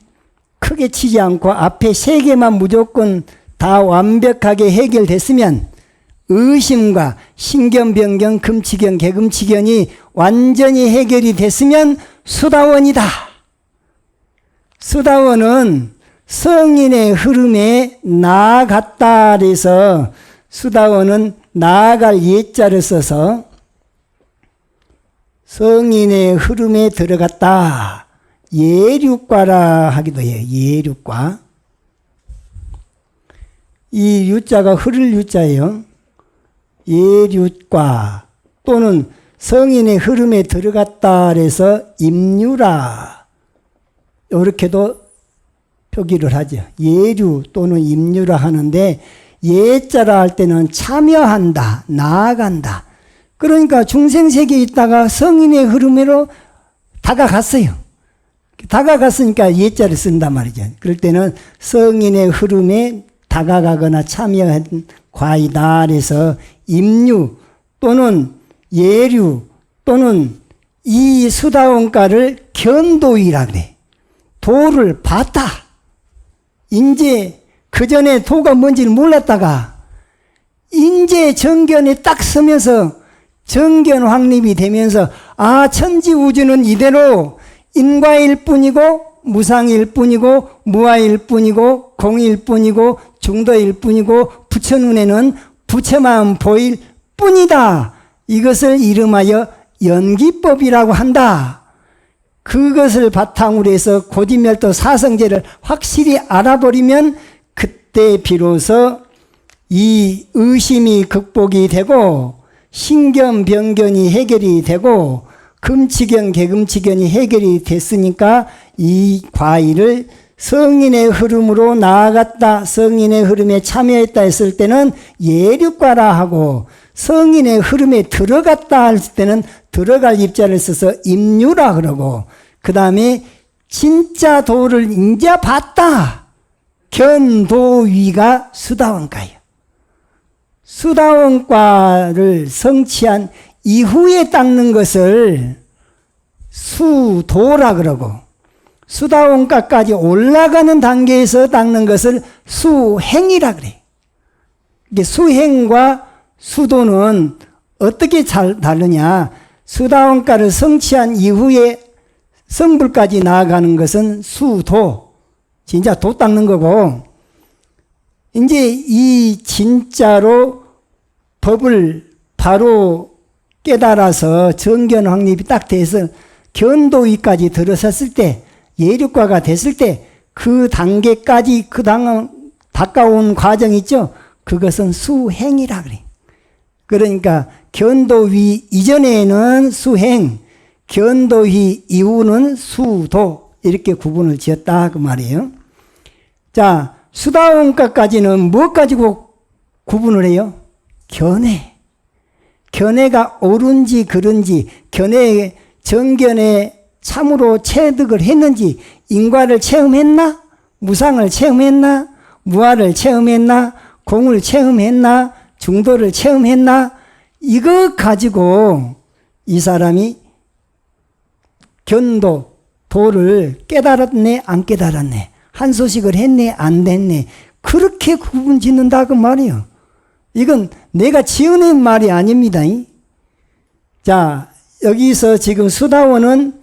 크게 치지 않고 앞에 3개만 무조건 다 완벽하게 해결됐으면 의심과 신견, 변견, 금치견, 개금치견이 완전히 해결이 됐으면 수다원이다. 수다원은 성인의 흐름에 나아갔다 그래서 수다원은 나아갈 예자를 써서 성인의 흐름에 들어갔다. 예륙과라 하기도 해요. 예륙과. 이 유자가 흐를 유자예요. 예륙과 또는 성인의 흐름에 들어갔다 그래서 임유라. 이렇게도 표기를 하죠. 예류 또는 임유라 하는데 예자라 할 때는 참여한다, 나아간다. 그러니까 중생세계에 있다가 성인의 흐름으로 다가갔어요. 다가갔으니까 예자를 쓴단 말이죠. 그럴 때는 성인의 흐름에 다가가거나 참여한 과이다 그래서 임류 또는 예류 또는 이 수다원가를 견도이라 그래. 도를 봤다. 이제 그 전에 도가 뭔지를 몰랐다가 인제 정견에 딱 서면서 정견 확립이 되면서 아, 천지우주는 이대로 인과일 뿐이고 무상일 뿐이고 무아일 뿐이고 공일 뿐이고 중도일 뿐이고 부처 눈에는 부처만 보일 뿐이다. 이것을 이름하여 연기법이라고 한다. 그것을 바탕으로 해서 고지멸도 사성제를 확실히 알아버리면 그때 비로소 이 의심이 극복이 되고 신견변견이 해결이 되고 금치견 개금치견이 해결이 됐으니까 이 과일을 성인의 흐름으로 나아갔다, 성인의 흐름에 참여했다 했을 때는 예륙과라 하고, 성인의 흐름에 들어갔다 할 때는 들어갈 입자를 써서 임류라 그러고, 그 다음에 진짜 도를 인자 봤다. 견도위가 수다원과예요. 수다원과를 성취한 이후에 닦는 것을 수도라 그러고, 수다원과까지 올라가는 단계에서 닦는 것을 수행이라 그래. 이게 수행과 수도는 어떻게 잘 다르냐? 수다원과를 성취한 이후에 성불까지 나아가는 것은 수도, 진짜 도 닦는 거고, 이제 이 진짜로 법을 바로 깨달아서 정견 확립이 딱 돼서 견도위까지 들어섰을 때, 예륙과가 됐을 때 그 단계까지 가까운 과정 있죠? 그것은 수행이라 그래. 그러니까 견도위 이전에는 수행, 견도위 이후는 수도, 이렇게 구분을 지었다 그 말이에요. 자, 수다원과까지는 뭐 가지고 구분을 해요? 견해. 견해가 옳은지 그른지, 견해 정견에 참으로 체득을 했는지, 인과를 체험했나? 무상을 체험했나? 무아를 체험했나? 공을 체험했나? 중도를 체험했나? 이거 가지고 이 사람이 견도, 도를 깨달았네, 안 깨달았네, 한 소식을 했네, 안 됐네, 그렇게 구분 짓는다 그 말이에요. 이건 내가 지어낸 말이 아닙니다. 자, 여기서 지금 수다원은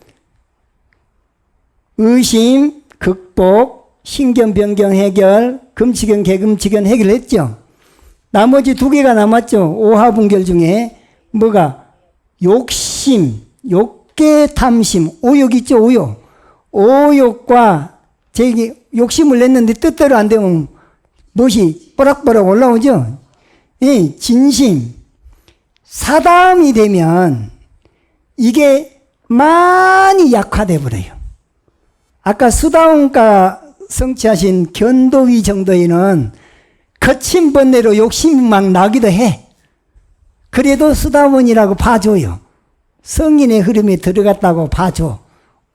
의심, 극복, 신견, 변경, 해결, 금치견, 개금치견 해결했죠. 나머지 두 개가 남았죠. 오하분결 중에 뭐가? 욕심, 욕계, 탐심, 오욕 있죠. 오욕. 오욕과 제기 욕심을 냈는데 뜻대로 안 되면 무엇이 뽀락뽀락 올라오죠. 이 진심, 사담이 되면 이게 많이 약화돼 버려요. 아까 수다원과 성취하신 견도위 정도에는 거친 번뇌로 욕심이 막 나기도 해. 그래도 수다원이라고 봐줘요. 성인의 흐름에 들어갔다고 봐줘.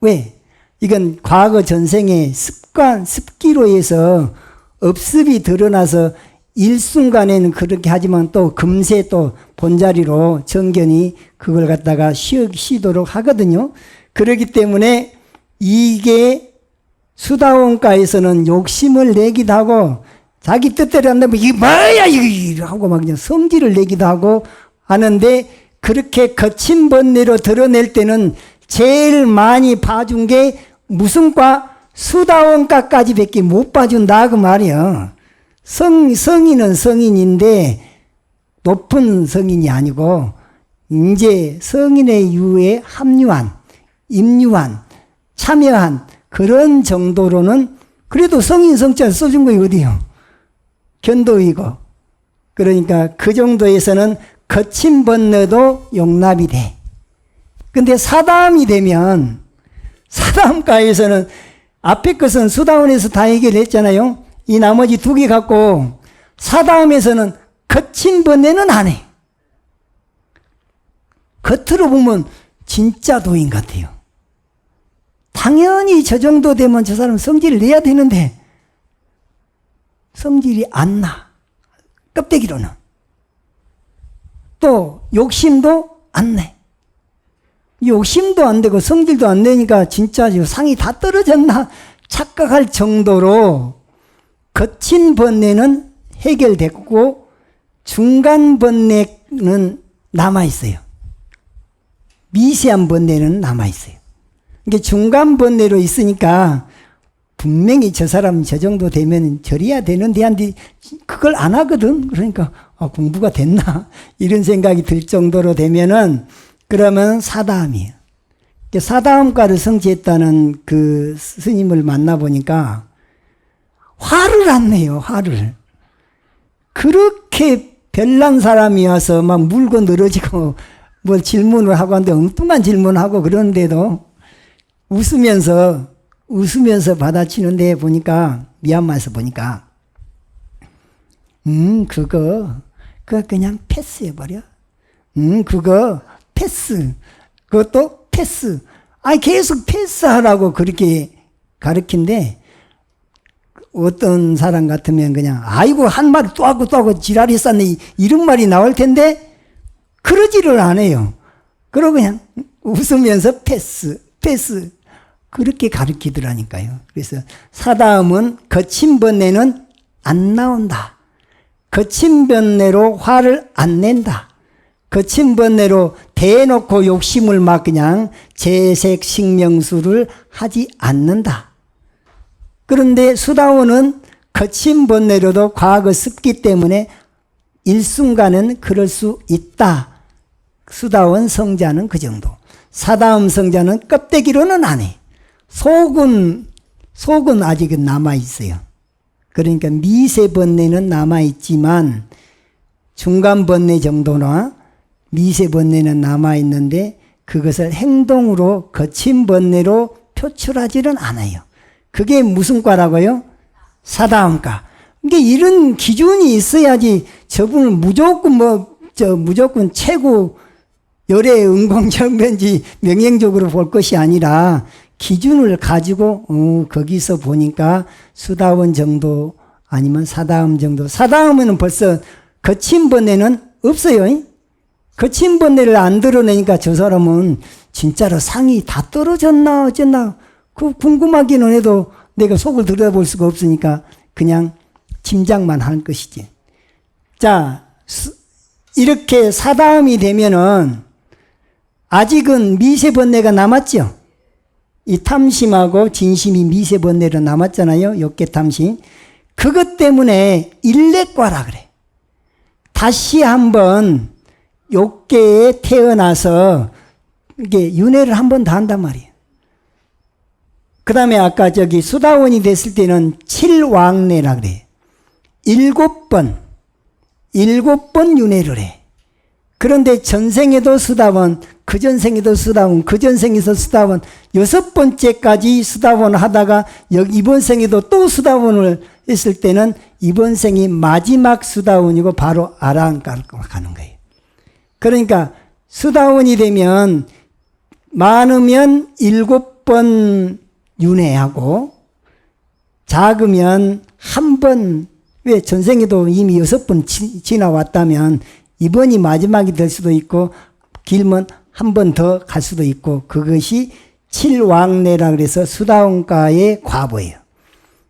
왜? 이건 과거 전생의 습관, 습기로 해서 업습이 드러나서 일순간에는 그렇게 하지만 또 금세 또 본자리로 정견이 그걸 갖다가 쉬도록 하거든요. 그렇기 때문에 이게 수다원과에서는 욕심을 내기도 하고 자기 뜻대로 한다면 이게 뭐야 이거 하고 막 그냥 성질을 내기도 하고 하는데, 그렇게 거친 번뇌로 드러낼 때는 제일 많이 봐준 게 무슨 과? 수다원과까지 밖에 못 봐준다 그 말이야. 성인은 성인인데 높은 성인이 아니고 이제 성인의 유에 합류한, 임류한, 참여한 그런 정도로는 그래도 성인 성자 써준 거예요. 어디요? 견도이고. 그러니까 그 정도에서는 거친 번뇌도 용납이 돼. 근데 사담이 되면, 사담과에서는 앞에 것은 수다원에서 다 해결했잖아요. 이 나머지 두 개 갖고 사담에서는 거친 번뇌는 안 해. 겉으로 보면 진짜 도인 같아요. 당연히 저 정도 되면 저 사람 성질을 내야 되는데 성질이 안 나. 껍데기로는. 또 욕심도 안 내. 욕심도 안 되고 성질도 안 내니까 진짜 상이 다 떨어졌나 착각할 정도로 거친 번뇌는 해결됐고 중간 번뇌는 남아있어요. 미세한 번뇌는 남아있어요. 이게 중간 번뇌로 있으니까 분명히 저 사람 저 정도 되면 저래야 되는데 한데 그걸 안 하거든. 그러니까 공부가 됐나 이런 생각이 들 정도로 되면은 그러면 사다음이에요. 사다음과를 성취했다는 그 스님을 만나보니까 화를 안 내요. 화를. 그렇게 별난 사람이 와서 막 물고 늘어지고 뭘 질문을 하고 하는데 엉뚱한 질문하고 그러는데도 웃으면서 받아치는데 보니까 미얀마에서 보니까 그거 그냥 패스해버려. 그거 패스. 그것도 패스. 계속 패스하라고 그렇게 가르친데 어떤 사람 같으면 그냥 아이고 한 마리 또 하고 지랄이 쌌네 이런 말이 나올 텐데 그러지를 않아요. 그러고 그냥 웃으면서 패스 그렇게 가르치더라니까요. 그래서 사다음은 거친 번뇌는 안 나온다. 거친 번뇌로 화를 안 낸다. 거친 번뇌로 대놓고 욕심을 막 그냥 재색 식명수를 하지 않는다. 그런데 수다원은 거친 번뇌로도 과거 습기 때문에 일순간은 그럴 수 있다. 수다원 성자는 그 정도. 사다음 성자는 껍데기로는 안 해. 속은 아직은 남아있어요. 그러니까 미세 번뇌는 남아있지만 중간 번뇌 정도나 미세 번뇌는 남아있는데 그것을 행동으로 거친 번뇌로 표출하지는 않아요. 그게 무슨 과라고요? 사다음과. 그러니까 이런 기준이 있어야지 저분을 무조건 최고 열애 응공정변지 명행적으로 볼 것이 아니라 기준을 가지고 거기서 보니까 수다원 정도 아니면 사다음 정도. 사다음에는 벌써 거친 번뇌는 없어요. 거친 번뇌를 안 드러내니까 저 사람은 진짜로 상이 다 떨어졌나 어쨌나 그 궁금하기는 해도 내가 속을 들여다볼 수가 없으니까 그냥 짐작만 할 것이지. 자, 이렇게 사다음이 되면은 아직은 미세번뇌가 남았죠. 이 탐심하고 진심이 미세번뇌로 남았잖아요. 욕계탐심. 그것 때문에 일례과라 그래. 다시 한번 욕계에 태어나서 이게 윤회를 한 번 더 한단 말이에요. 그 다음에 아까 수다원이 됐을 때는 칠왕래라 그래. 7번 윤회를 해. 그런데 전생에도 수다원, 그 전생에도 수다원, 그 전생에서 수다원, 6번째까지 수다원 하다가 이번 생에도 또 수다원을 했을 때는 이번 생이 마지막 수다원이고 바로 아라한가로 가는 거예요. 그러니까 수다원이 되면 많으면 7번 윤회하고 작으면 한 번, 왜 전생에도 이미 6번 지나왔다면 이번이 마지막이 될 수도 있고 길면 한 번 더 갈 수도 있고 그것이 칠왕래라 그래서 수다원과의 과보예요.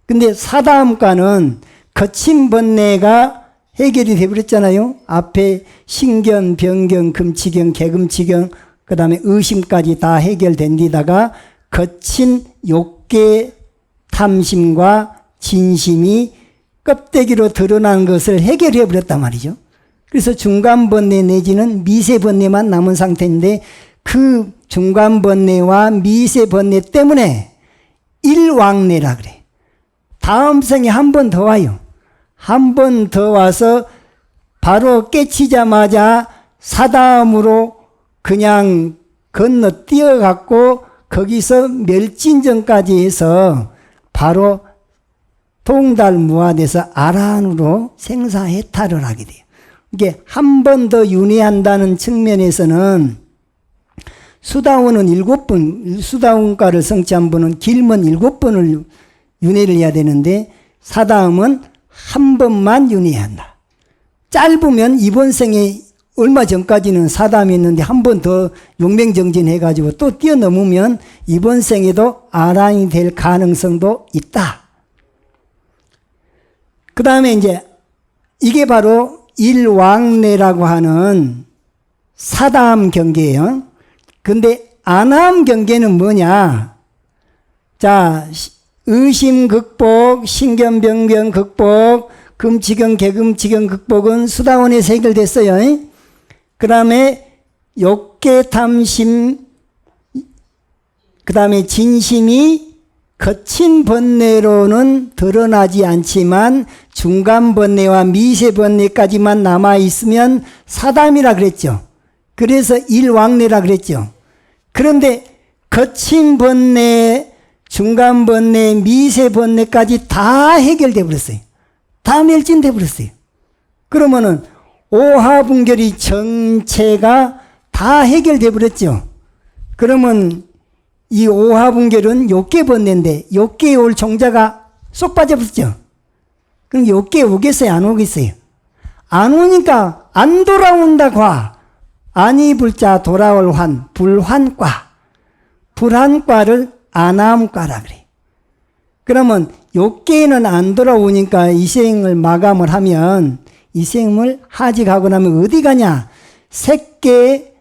근데 사다음과는 거친 번뇌가 해결이 되어버렸잖아요. 앞에 신견, 변견, 금치견, 개금치견 그 다음에 의심까지 다 해결된 데다가 거친 욕계 탐심과 진심이 껍데기로 드러난 것을 해결해 버렸단 말이죠. 그래서 중간번뇌 내지는 미세번뇌만 남은 상태인데 그 중간번뇌와 미세번뇌 때문에 일왕래라 그래. 다음 생에 한 번 더 와요. 한 번 더 와서 바로 깨치자마자 사다음으로 그냥 건너 뛰어갔고 거기서 멸진전까지 해서 바로 동달무화돼서 아라한으로 생사해탈을 하게 돼요. 이게 한 번 더 윤회한다는 측면에서는 수다원은 7번, 수다원과를 성취한 분은 길면 7번을 윤회를 해야 되는데 사다음은 한 번만 윤회한다. 짧으면 이번 생에 얼마 전까지는 사다음이 있는데 한 번 더 용맹정진 해가지고 또 뛰어넘으면 이번 생에도 아라한이 될 가능성도 있다. 그 다음에 이게 바로 일왕래라고 하는 사다음 경계예요. 근데 아나함 경계는 뭐냐? 자, 의심 극복, 신견변경 극복, 금치경, 개금치경 극복은 수다원에서 해결됐어요. 그 다음에 욕계 탐심, 그 다음에 진심이 거친 번뇌로는 드러나지 않지만 중간 번뇌와 미세 번뇌까지만 남아있으면 사담이라 그랬죠. 그래서 일왕래라 그랬죠. 그런데 거친 번뇌, 중간 번뇌, 미세 번뇌까지 다 해결돼 버렸어요. 다 멸진돼 버렸어요. 그러면은 오하분결이 전체가 다 해결돼 버렸죠. 그러면 이 오하분결은 욕계 번뇌인데 욕계에 올 종자가 쏙 빠져버렸죠. 그럼 욕계에 오겠어요? 안 오겠어요? 안 오니까 안 돌아온다 과. 아니 불자 돌아올 환, 불환과. 불환과를 안함과라 그래. 그러면 욕계에는 안 돌아오니까 이 생을 마감을 하면 이 생을 하직하고 나면 어디 가냐? 색계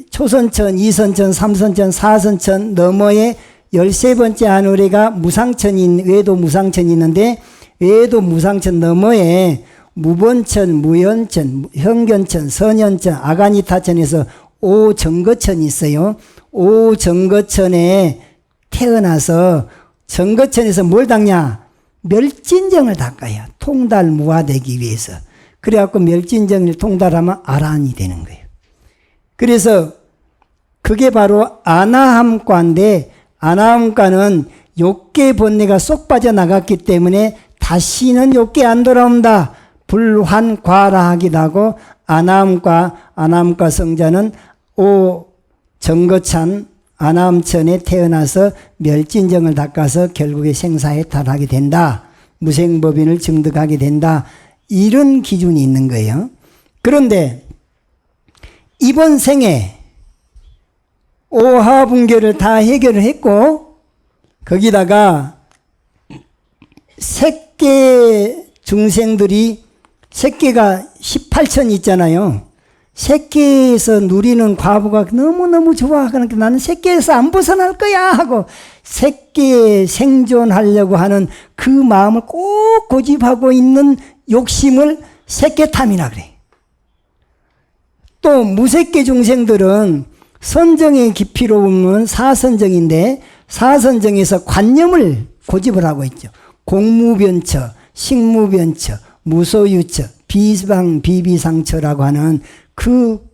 초선천, 이선천, 삼선천, 사선천 너머에 13번째 하늘에가 무상천인, 외도 무상천이 있는데 외도 무상천 너머에 무본천, 무연천, 현견천, 선연천, 아가니타천에서 오정거천이 있어요. 오정거천에 태어나서 정거천에서 뭘 닦냐? 멸진정을 닦아요. 통달무화되기 위해서. 그래갖고 멸진정을 통달하면 아란이 되는 거예요. 그래서 그게 바로 아나함과인데 아나함과는 욕계 번뇌가 쏙 빠져나갔기 때문에 다시는 욕계 안 돌아온다. 불환과라 하기도 하고 아나함과 성자는 오정거천 아나함천에 태어나서 멸진정을 닦아서 결국에 생사해탈하게 된다. 무생법인을 증득하게 된다. 이런 기준이 있는 거예요. 그런데 이번 생에 오하분결을 다 해결을 했고 거기다가 색계 중생들이 색계가 18천 있잖아요. 색계에서 누리는 과부가 너무너무 좋아. 그러니까 나는 색계에서 안 벗어날 거야 하고 색계에 생존하려고 하는 그 마음을 꼭 고집하고 있는 욕심을 색계탐이라 그래. 또 무색계 중생들은 선정의 깊이로 보면 사선정인데 사선정에서 관념을 고집을 하고 있죠. 공무변처, 식무변처, 무소유처, 비방비비상처라고 하는 그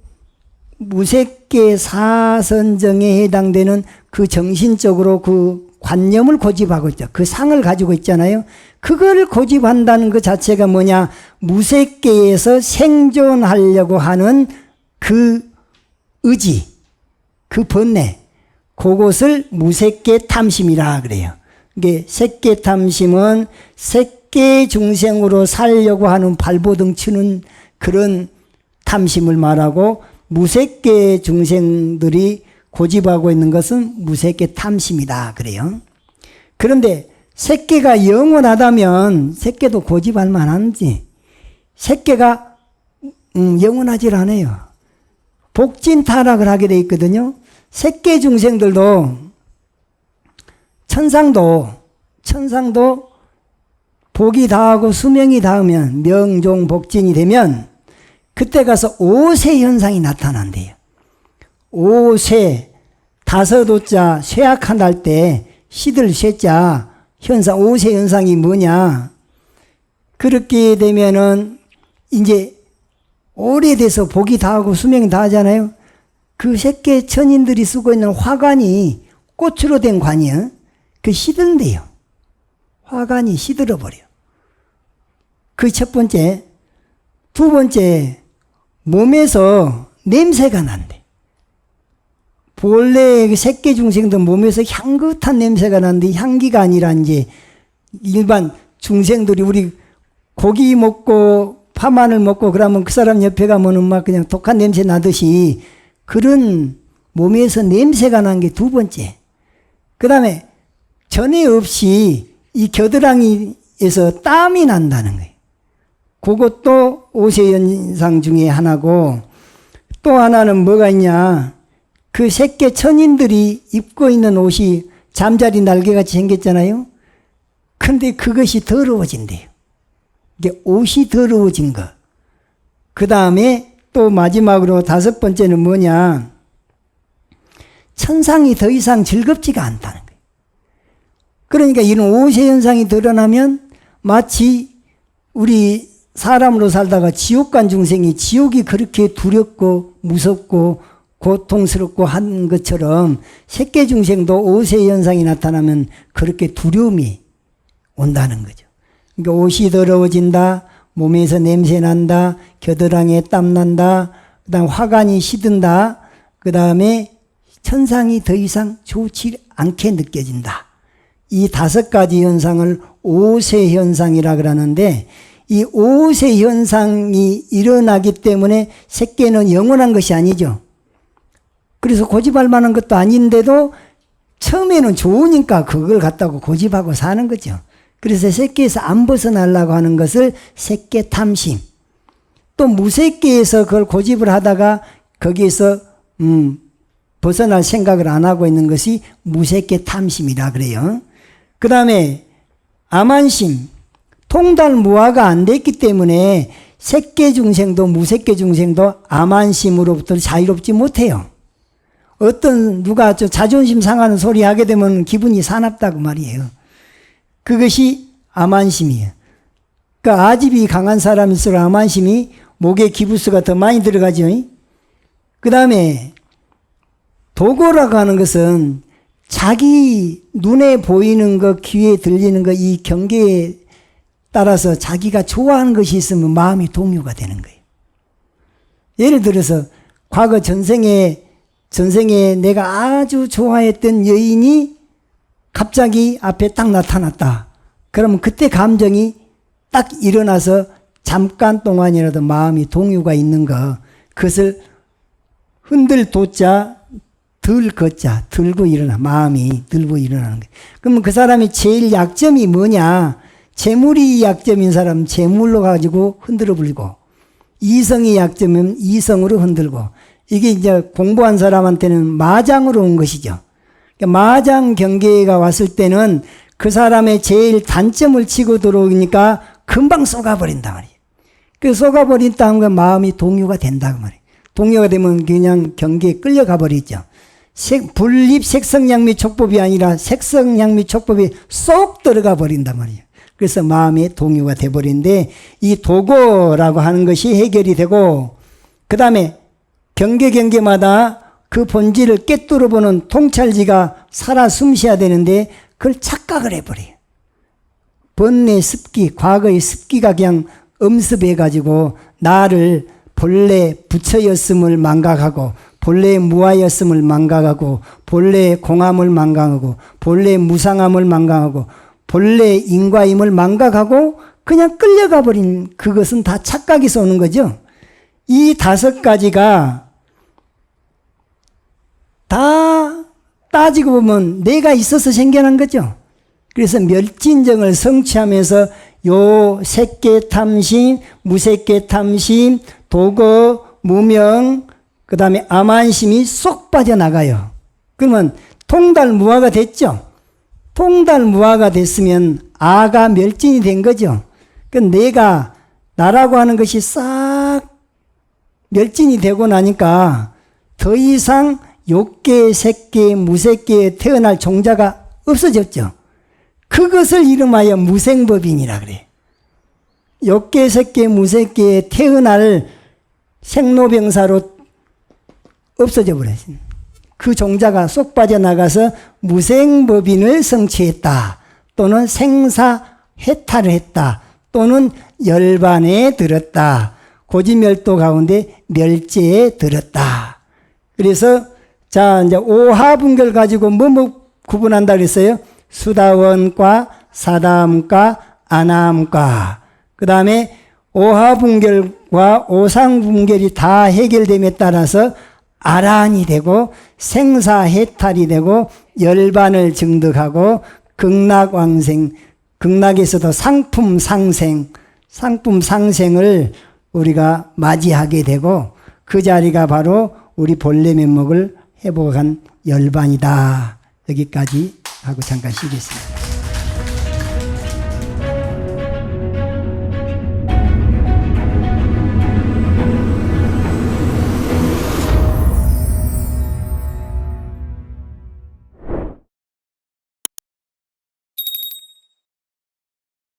무색계 사선정에 해당되는 그 정신적으로 그 관념을 고집하고 있죠. 그 상을 가지고 있잖아요. 그걸 고집한다는 그 자체가 뭐냐? 무색계에서 생존하려고 하는 그 의지, 그 번뇌, 그것을 무색계 탐심이라 그래요. 이게 색계 탐심은 색계 중생으로 살려고 하는 발버둥 치는 그런 탐심을 말하고 무색계 중생들이 고집하고 있는 것은 무색계 탐심이다 그래요. 그런데 색계가 영원하다면 색계도 고집할 만한지 색계가 영원하질 않아요. 복진타락을 하게 돼 있거든요. 색계 중생들도 천상도 복이 다하고 수명이 닿으면 명종복진이 되면 그때 가서 오세 현상이 나타난대요. 오세, 다섯오자 쇠약한할 때 시들 쇠자 현상, 오세 현상이 뭐냐? 그렇게 되면은 이제 오래돼서 복이 다하고 수명이 다하잖아요. 그 색계 천인들이 쓰고 있는 화관이 꽃으로 된 관이요. 그 시든대요. 화관이 시들어버려요. 그 첫 번째. 두 번째, 몸에서 냄새가 난대. 본래 색계 중생들 몸에서 향긋한 냄새가 나는데 향기가 아니라 이제 일반 중생들이 우리 고기 먹고 파마늘 먹고 그러면 그 사람 옆에 가면은 막 그냥 독한 냄새 나듯이 그런 몸에서 냄새가 난 게 두 번째. 그 다음에 전에 없이 이 겨드랑이에서 땀이 난다는 거예요. 그것도 오세 현상 중에 하나고 또 하나는 뭐가 있냐. 그 색계 천인들이 입고 있는 옷이 잠자리 날개같이 생겼잖아요. 근데 그것이 더러워진대요. 이게 옷이 더러워진 거. 그 다음에 또 마지막으로 5번째는 뭐냐? 천상이 더 이상 즐겁지가 않다는 거예요. 그러니까 이런 오세 현상이 드러나면 마치 우리 사람으로 살다가 지옥 간 중생이 지옥이 그렇게 두렵고 무섭고 고통스럽고 한 것처럼 색계 중생도 오세 현상이 나타나면 그렇게 두려움이 온다는 거죠. 그러니까 옷이 더러워진다, 몸에서 냄새 난다, 겨드랑이에 땀 난다, 그 다음 화관이 시든다, 그 다음에 천상이 더 이상 좋지 않게 느껴진다. 이 5가지 현상을 오세 현상이라 그러는데, 이 오세 현상이 일어나기 때문에 색계는 영원한 것이 아니죠. 그래서 고집할 만한 것도 아닌데도 처음에는 좋으니까 그걸 갖다가 고집하고 사는 거죠. 그래서 색계에서 안 벗어나려고 하는 것을 색계 탐심. 또 무색계에서 그걸 고집을 하다가 거기에서 벗어날 생각을 안 하고 있는 것이 무색계 탐심이라 그래요. 그 다음에 아만심. 통달무화가 안 됐기 때문에 색계 중생도 무색계 중생도 아만심으로부터 자유롭지 못해요. 어떤 누가 자존심 상하는 소리 하게 되면 기분이 사납다고 말이에요. 그것이 아만심이에요. 그러니까 아집이 강한 사람일수록 아만심이 목에 기부스가 더 많이 들어가죠. 그 다음에 도고라고 하는 것은 자기 눈에 보이는 것, 귀에 들리는 것, 이 경계에 따라서 자기가 좋아하는 것이 있으면 마음이 동요가 되는 거예요. 예를 들어서 과거 전생에 내가 아주 좋아했던 여인이 갑자기 앞에 딱 나타났다. 그러면 그때 감정이 딱 일어나서 잠깐 동안이라도 마음이 동요가 있는 거, 그것을 흔들 도자 들 걷자, 들고 일어나, 마음이 들고 일어나는 거예요. 그러면 그 사람이 제일 약점이 뭐냐? 재물이 약점인 사람은 재물로 가지고 흔들어 불리고, 이성이 약점이면 이성으로 흔들고, 이게 이제 공부한 사람한테는 마장으로 온 것이죠. 그러니까 마장 경계가 왔을 때는 그 사람의 제일 단점을 치고 들어오니까 금방 쏘가버린단 말이에요. 그 쏘가버린다 하는 건 마음이 동요가 된다고 말이에요. 동요가 되면 그냥 경계에 끌려가 버리죠. 분립 색성양미 촉법이 아니라 색성양미 촉법이 쏙 들어가 버린단 말이에요. 그래서 마음의 동요가 돼버리는데, 이 도고라고 하는 것이 해결이 되고, 그 다음에 경계마다 그 본질을 꿰뚫어보는 통찰지가 살아 숨쉬어야 되는데 그걸 착각을 해버려요. 번뇌 습기, 과거의 습기가 그냥 엄습해가지고 나를 본래 부처였음을 망각하고, 본래 무아였음을 망각하고, 본래 공함을 망각하고, 본래 무상함을 망각하고, 본래 인과임을 망각하고 그냥 끌려가 버린, 그것은 다 착각에서 오는 거죠. 이 5가지가 다 따지고 보면 내가 있어서 생겨난 거죠. 그래서 멸진정을 성취하면서 요 색계 탐심, 무색계 탐심, 도거, 무명, 그 다음에 아만심이 쏙 빠져나가요. 그러면 통달무화가 됐죠. 통달무화가 됐으면 아가 멸진이 된 거죠. 그러니까 내가, 나라고 하는 것이 싹 멸진이 되고 나니까 더 이상 욕계, 색계, 무색계에 태어날 종자가 없어졌죠. 그것을 이름하여 무생법인이라 그래. 욕계, 색계, 무색계에 태어날 생로병사로 없어져 버렸어요. 그 종자가 쏙 빠져나가서 무생법인을 성취했다. 또는 생사해탈을 했다. 또는 열반에 들었다. 고지멸도 가운데 멸제에 들었다. 그래서 자, 이제 오하분결 가지고 뭐 구분한다 그랬어요? 수다원과, 사다함과, 아나함과. 그 다음에 오하분결과 오상분결이 다 해결됨에 따라서 아란이 되고 생사해탈이 되고 열반을 증득하고 극락왕생, 극락에서도 상품상생을 우리가 맞이하게 되고, 그 자리가 바로 우리 본래 면목을 회복한 열반이다. 여기까지 하고 잠깐 쉬겠습니다.